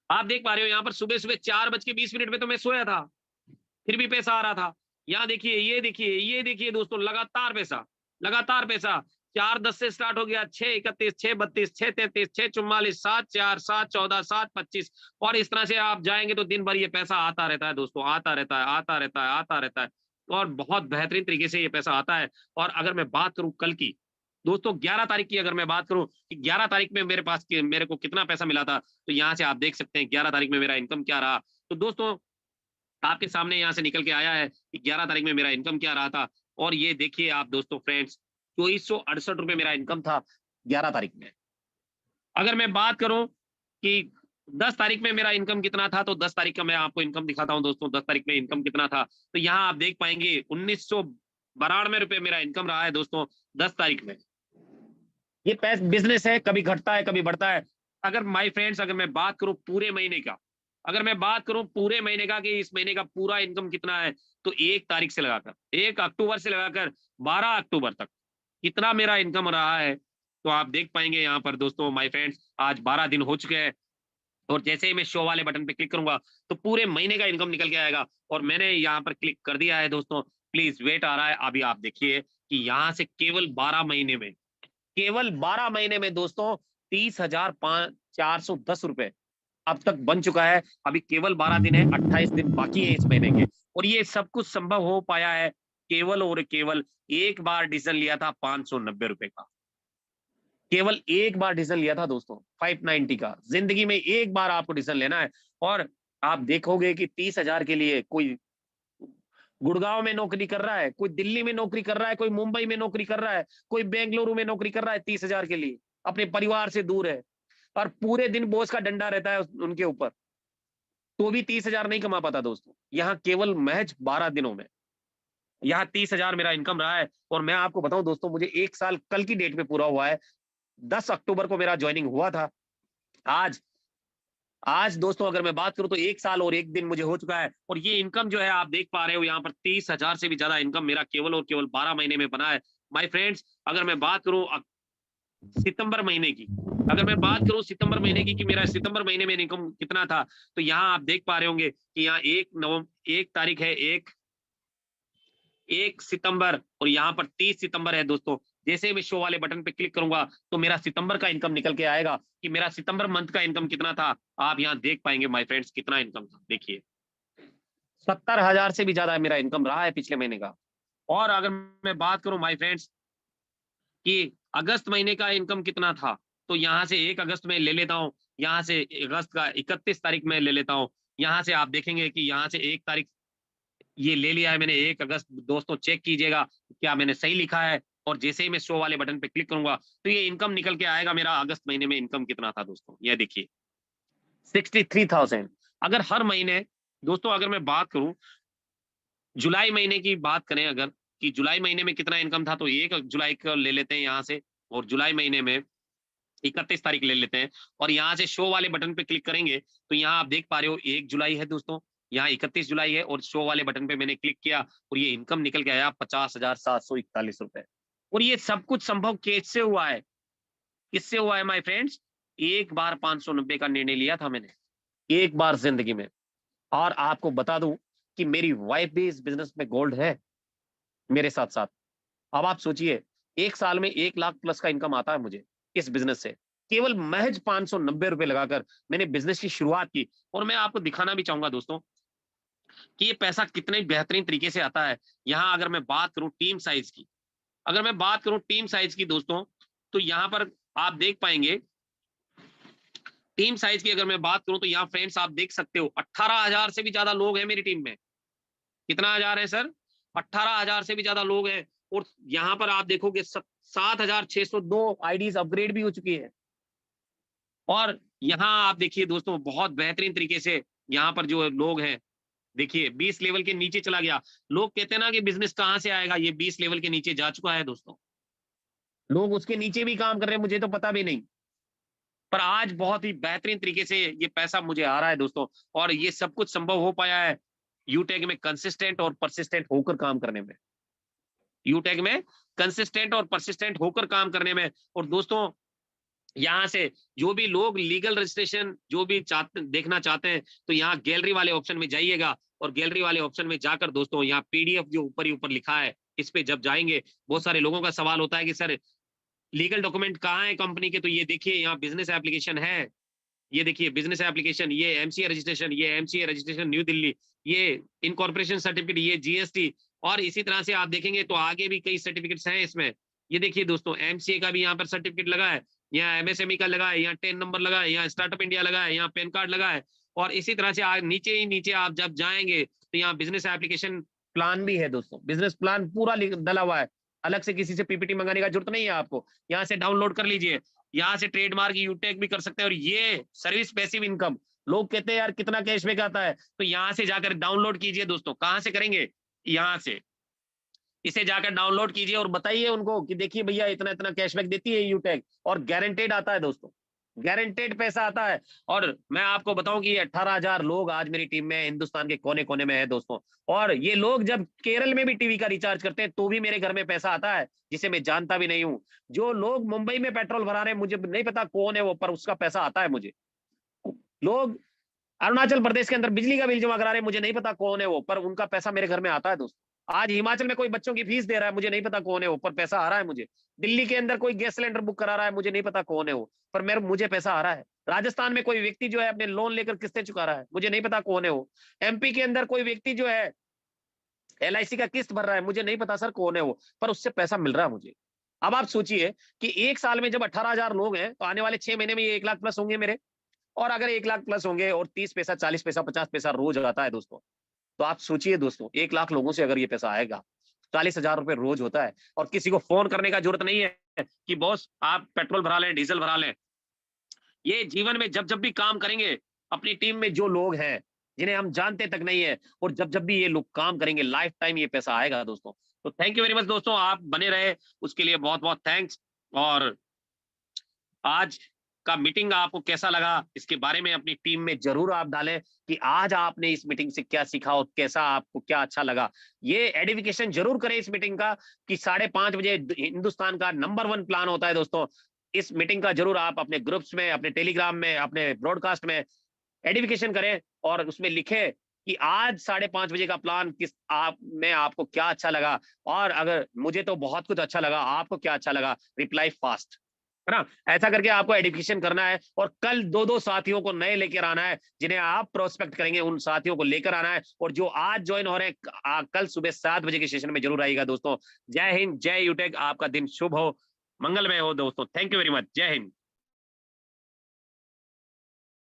आप देख पा रहे हो यहाँ पर सुबह सुबह 4:20 पे तो मैं सोया था, फिर भी पैसा आ रहा था। यहाँ देखिए, ये देखिए, ये देखिए दोस्तों, लगातार पैसा, लगातार पैसा। 4:10 से स्टार्ट हो गया, 6:31, 6:32, 6:33, 6:44, 7:04, 7:14, 7:25। और इस तरह से आप जाएंगे तो दिन भर ये पैसा आता रहता है दोस्तों, आता रहता है, आता रहता है, आता रहता है। और बहुत बेहतरीन तरीके से ये पैसा आता है। और अगर मैं बात करूं कल की दोस्तों, 11 तारीख की अगर मैं बात करूं कि 11 तारीख में मेरे को कितना पैसा मिला था, तो यहाँ से आप देख सकते हैं 11 तारीख में मेरा इनकम क्या रहा। तो दोस्तों आपके सामने यहाँ से निकल के आया है कि 11 तारीख में मेरा इनकम क्या रहा था। और ये देखिए आप दोस्तों फ्रेंड्स, 2468 रुपए मेरा इनकम था 11 तारीख में। अगर मैं बात करूं कि 10 तारीख में मेरा इनकम कितना था, तो 10 तारीख का मैं आपको इनकम दिखाता हूं दोस्तों। 10 तारीख में इनकम कितना था, तो यहाँ आप देख पाएंगे 1992 रुपए मेरा इनकम रहा है दोस्तों 10 तारीख में। ये बिजनेस है, कभी घटता है कभी बढ़ता है। अगर माय फ्रेंड्स, अगर मैं बात करूं पूरे महीने का, अगर मैं बात करूं पूरे महीने का कि इस महीने का पूरा इनकम कितना है, तो 1 तारीख से लगाकर 1 अक्टूबर से लगाकर 12 अक्टूबर तक कितना मेरा इनकम रहा है, तो आप देख पाएंगे यहाँ पर दोस्तों माय फ्रेंड्स, आज 12 दिन हो चुके हैं। और जैसे ही मैं शो वाले बटन पे क्लिक करूंगा तो पूरे महीने का इनकम निकल के आएगा। और मैंने यहाँ पर क्लिक कर दिया है दोस्तों, प्लीज वेट आ रहा है। अभी आप देखिए कि यहाँ से केवल 12 महीने में, केवल 12 महीने में दोस्तों 30,410 रुपए अब तक बन चुका है। अभी केवल 12 दिन है, 28 दिन बाकी है इस महीने के। और ये सब कुछ संभव हो पाया है केवल और केवल एक बार डिसीजन लिया था 590 रुपए का, केवल एक बार डिसीजन लिया था दोस्तों 590 का। जिंदगी में एक बार आपको डिसीजन लेना है। और आप देखोगे कि 30,000 के लिए कोई गुड़गांव में नौकरी कर रहा है, कोई दिल्ली में नौकरी कर रहा है, कोई मुंबई में नौकरी कर रहा है, कोई बेंगलुरु में नौकरी कर रहा है 30,000 के लिए, अपने परिवार से दूर है और पूरे दिन बॉस का डंडा रहता है उनके ऊपर, तो भी 30,000 नहीं कमा पाता दोस्तों। यहाँ केवल महज 12 दिनों में यहाँ 30,000 मेरा इनकम रहा है। और मैं आपको बताऊं दोस्तों, मुझे 1 साल कल की डेट में पूरा हुआ है। 10 अक्टूबर को मेरा ज्वाइनिंग हुआ था। आज आज दोस्तों अगर मैं बात करूं तो 1 साल और 1 दिन मुझे हो चुका है, और ये इनकम जो है आप देख पा रहे हो यहाँ पर 30,000 से भी ज्यादा इनकम मेरा केवल और केवल 12 महीने में बना है। माय फ्रेंड्स, अगर मैं बात करूं सितंबर महीने की, अगर मैं बात करूं सितंबर महीने की कि मेरा सितंबर महीने में इनकम कितना था, तो यहाँ आप देख पा रहे होंगे कि यहाँ 1 तारीख है, 1 सितंबर, और यहाँ पर 30 सितंबर है दोस्तों। जैसे ही मैं शो वाले बटन पे क्लिक करूंगा तो मेरा सितंबर का इनकम निकल के आएगा कि मेरा सितंबर मंथ का इनकम कितना था। आप यहाँ देख पाएंगे माय फ्रेंड्स कितना इनकम था। देखिए 70,000 से भी ज्यादा मेरा इनकम रहा है पिछले महीने का। और अगर मैं बात करूं माय फ्रेंड्स कि अगस्त महीने का इनकम कितना था, तो यहाँ से 1 अगस्त में ले लेता हूँ, यहाँ से अगस्त का 31 तारीख में ले लेता हूँ। यहाँ से आप देखेंगे कि यहाँ से 1 तारीख ये ले लिया है मैंने, 1 अगस्त। दोस्तों चेक कीजिएगा क्या मैंने सही लिखा है, और जैसे ही मैं शो वाले बटन पे क्लिक करूंगा तो ये इनकम निकल के आएगा। मेरा अगस्त महीने में इनकम कितना था दोस्तों, ये देखिए 63,000। अगर हर महीने दोस्तों, अगर मैं बात करूं जुलाई महीने की बात करें अगर, कि जुलाई महीने में कितना इनकम था, तो 1 जुलाई को ले लेते हैं यहाँ से, और जुलाई महीने में 31 तारीख ले लेते हैं, और यहाँ से शो वाले बटन पे क्लिक करेंगे तो यहाँ आप देख पा रहे हो 1 जुलाई है दोस्तों, यहाँ 31 जुलाई है, और शो वाले बटन पे मैंने क्लिक किया और ये इनकम निकल के आया 50,741 रुपए। और ये सब कुछ संभव कैसे हुआ है, किससे हुआ है माय फ्रेंड्स? एक बार 590 का निर्णय लिया था मैंने, एक बार जिंदगी में। और आपको बता दूं कि मेरी वाइफ भी इस बिजनेस में गोल्ड है मेरे साथ साथ। अब आप सोचिए, 1 साल में 1 लाख प्लस का इनकम आता है मुझे इस बिजनेस से। केवल महज 590 रुपए लगाकर मैंने बिजनेस की शुरुआत की। और मैं आपको दिखाना भी चाहूंगा दोस्तों कि ये पैसा कितने बेहतरीन तरीके से आता है। यहाँ अगर मैं बात करूं टीम साइज की, अगर मैं बात करूं टीम साइज की दोस्तों, तो यहाँ पर आप देख पाएंगे टीम साइज की अगर मैं बात करूं तो यहाँ फ्रेंड्स आप देख सकते हो 18,000 से भी ज्यादा लोग हैं मेरी टीम में। कितना हजार है सर? 18,000 से भी ज्यादा लोग हैं। और यहाँ पर आप देखोगे 7,602 आईडीज अपग्रेड भी हो चुकी है। और यहाँ आप देखिए दोस्तों बहुत बेहतरीन तरीके से यहाँ पर जो लोग हैं, देखिए 20 लेवल के नीचे चला गया। लोग कहते हैं ना कि बिजनेस कहाँ से आएगा, ये 20 लेवल के नीचे जा चुका है दोस्तों। लोग उसके नीचे भी काम कर रहे हैं, मुझे तो पता भी नहीं, पर आज बहुत ही बेहतरीन तरीके से ये पैसा मुझे आ रहा है दोस्तों। और ये सब कुछ संभव हो पाया है यूटेक में कंसिस्टेंट और परसिस्टेंट होकर काम करने में, यूटेक में कंसिस्टेंट और परसिस्टेंट होकर काम करने में। और दोस्तों यहाँ से जो भी लोग लीगल रजिस्ट्रेशन जो भी देखना चाहते हैं, तो यहाँ गैलरी वाले ऑप्शन में जाइएगा, और गैलरी वाले ऑप्शन में जाकर दोस्तों यहाँ पीडीएफ जो ऊपर ही ऊपर लिखा है इस पे जब जाएंगे, बहुत सारे लोगों का सवाल होता है कि सर लीगल डॉक्यूमेंट कहाँ है कंपनी के, तो ये देखिए यहाँ बिजनेस एप्लीकेशन है, ये देखिए बिजनेस एप्लीकेशन, ये एमसीए रजिस्ट्रेशन, ये एमसीए रजिस्ट्रेशन न्यू दिल्ली, ये इनकॉर्पोरेशन सर्टिफिकेट, ये जीएसटी। और इसी तरह से आप देखेंगे तो आगे भी कई सर्टिफिकेट्स हैं इसमें। ये देखिए दोस्तों एमसीए का भी यहाँ पर सर्टिफिकेट लगा है, यहाँ एमएसएमई का लगा है, यहाँ 10 नंबर लगा है, यहाँ स्टार्टअप इंडिया लगा है, यहाँ पैन कार्ड लगा है। और इसी तरह से नीचे ही नीचे आप जब जाएंगे तो यहाँ बिजनेस एप्लीकेशन प्लान भी है दोस्तों, बिजनेस प्लान पूरा डला हुआ है, अलग से किसी से पीपीटी मंगाने का जरूरत नहीं है आपको, यहाँ से डाउनलोड कर लीजिए। यहाँ से ट्रेडमार्क यूटेक भी कर सकते हैं। और ये सर्विस पैसिव इनकम, लोग कहते हैं यार कितना कैशबैक आता है, तो यहाँ से जाकर डाउनलोड कीजिए दोस्तों। कहाँ से करेंगे? यहाँ से इसे जाकर डाउनलोड कीजिए और बताइए उनको कि देखिए भैया इतना इतना कैशबैक देती है यूटेक, और गारंटेड आता है दोस्तों, गारंटेड पैसा आता है। और मैं आपको बताऊं कि 18,000 लोग आज मेरी टीम में हिंदुस्तान के कोने कोने में है दोस्तों। और ये लोग जब केरल में भी टीवी का रिचार्ज करते हैं तो भी मेरे घर में पैसा आता है, जिसे मैं जानता भी नहीं हूँ। जो लोग मुंबई में पेट्रोल भरा रहे हैं, मुझे नहीं पता कौन है वो, पर उसका पैसा आता है मुझे। लोग अरुणाचल प्रदेश के अंदर बिजली का बिल जमा करा रहे हैं, मुझे नहीं पता कौन है वो, पर उनका पैसा मेरे घर में आता है दोस्तों। आज हिमाचल में कोई बच्चों की फीस दे रहा है, मुझे नहीं पता कौन है वो, पर पैसा आ रहा है मुझे। दिल्ली के अंदर कोई गैस सिलेंडर बुक करा रहा है, मुझे नहीं पता कौन है वो, पर मुझे पैसा आ रहा है। राजस्थान में कोई व्यक्ति जो है अपने लोन लेकर किस्तें चुका रहा है, मुझे नहीं पता कौन है वो। एमपी के अंदर कोई व्यक्ति जो है एलआईसी का किस्त भर रहा है, मुझे नहीं पता सर कौन है वो, पर उससे पैसा मिल रहा है मुझे। अब आप सोचिए कि 1 साल में जब 18,000 लोग हैं तो आने वाले 6 महीने में ये 1 लाख प्लस होंगे मेरे। और अगर 1 लाख प्लस होंगे और 30 पैसा, 40 पैसा, 50 पैसा रोज आता है दोस्तों, तो आप सोचिए दोस्तों 1 लाख लोगों से अगर ये पैसा आएगा, 40,000 रुपए रोज होता है। और किसी को फोन करने का जरूरत नहीं है कि बॉस आप पेट्रोल भरा लें, डीजल भरा लें। ये जीवन में जब जब भी काम करेंगे, अपनी टीम में जो लोग हैं जिन्हें हम जानते तक नहीं है, और जब जब भी ये लोग काम करेंगे, लाइफ टाइम ये पैसा आएगा दोस्तों। तो थैंक यू वेरी मच दोस्तों, आप बने रहे उसके लिए बहुत बहुत थैंक्स। और आज का मीटिंग आपको कैसा लगा, इसके बारे में अपनी टीम में जरूर आप डालें कि आज आपने इस मीटिंग से क्या सीखा और कैसा आपको क्या अच्छा लगा। ये एडिफिकेशन जरूर करें इस मीटिंग का कि 5:30 बजे हिंदुस्तान का नंबर 1 प्लान होता है दोस्तों। इस मीटिंग का जरूर आप अपने ग्रुप्स में, अपने टेलीग्राम में, अपने ब्रॉडकास्ट में एडिफिकेशन करें और उसमें लिखें कि आज 5:30 बजे का प्लान किस आप में आपको क्या अच्छा लगा, और अगर मुझे तो बहुत कुछ अच्छा लगा, आपको क्या अच्छा लगा, रिप्लाई फास्ट, है ना? ऐसा करके आपको एडिफिकेशन करना है और कल 2-2 साथियों को नए लेकर आना है, जिन्हें आप प्रोस्पेक्ट करेंगे, उन साथियों को लेकर आना है। और जो आज जॉइन हो रहे हैं, कल सुबह 7 बजे के सेशन में जरूर आइएगा दोस्तों। जय हिंद, जय यूटेक, आपका दिन शुभ हो, मंगलमय हो दोस्तों। Thank you very much. जय हिंद।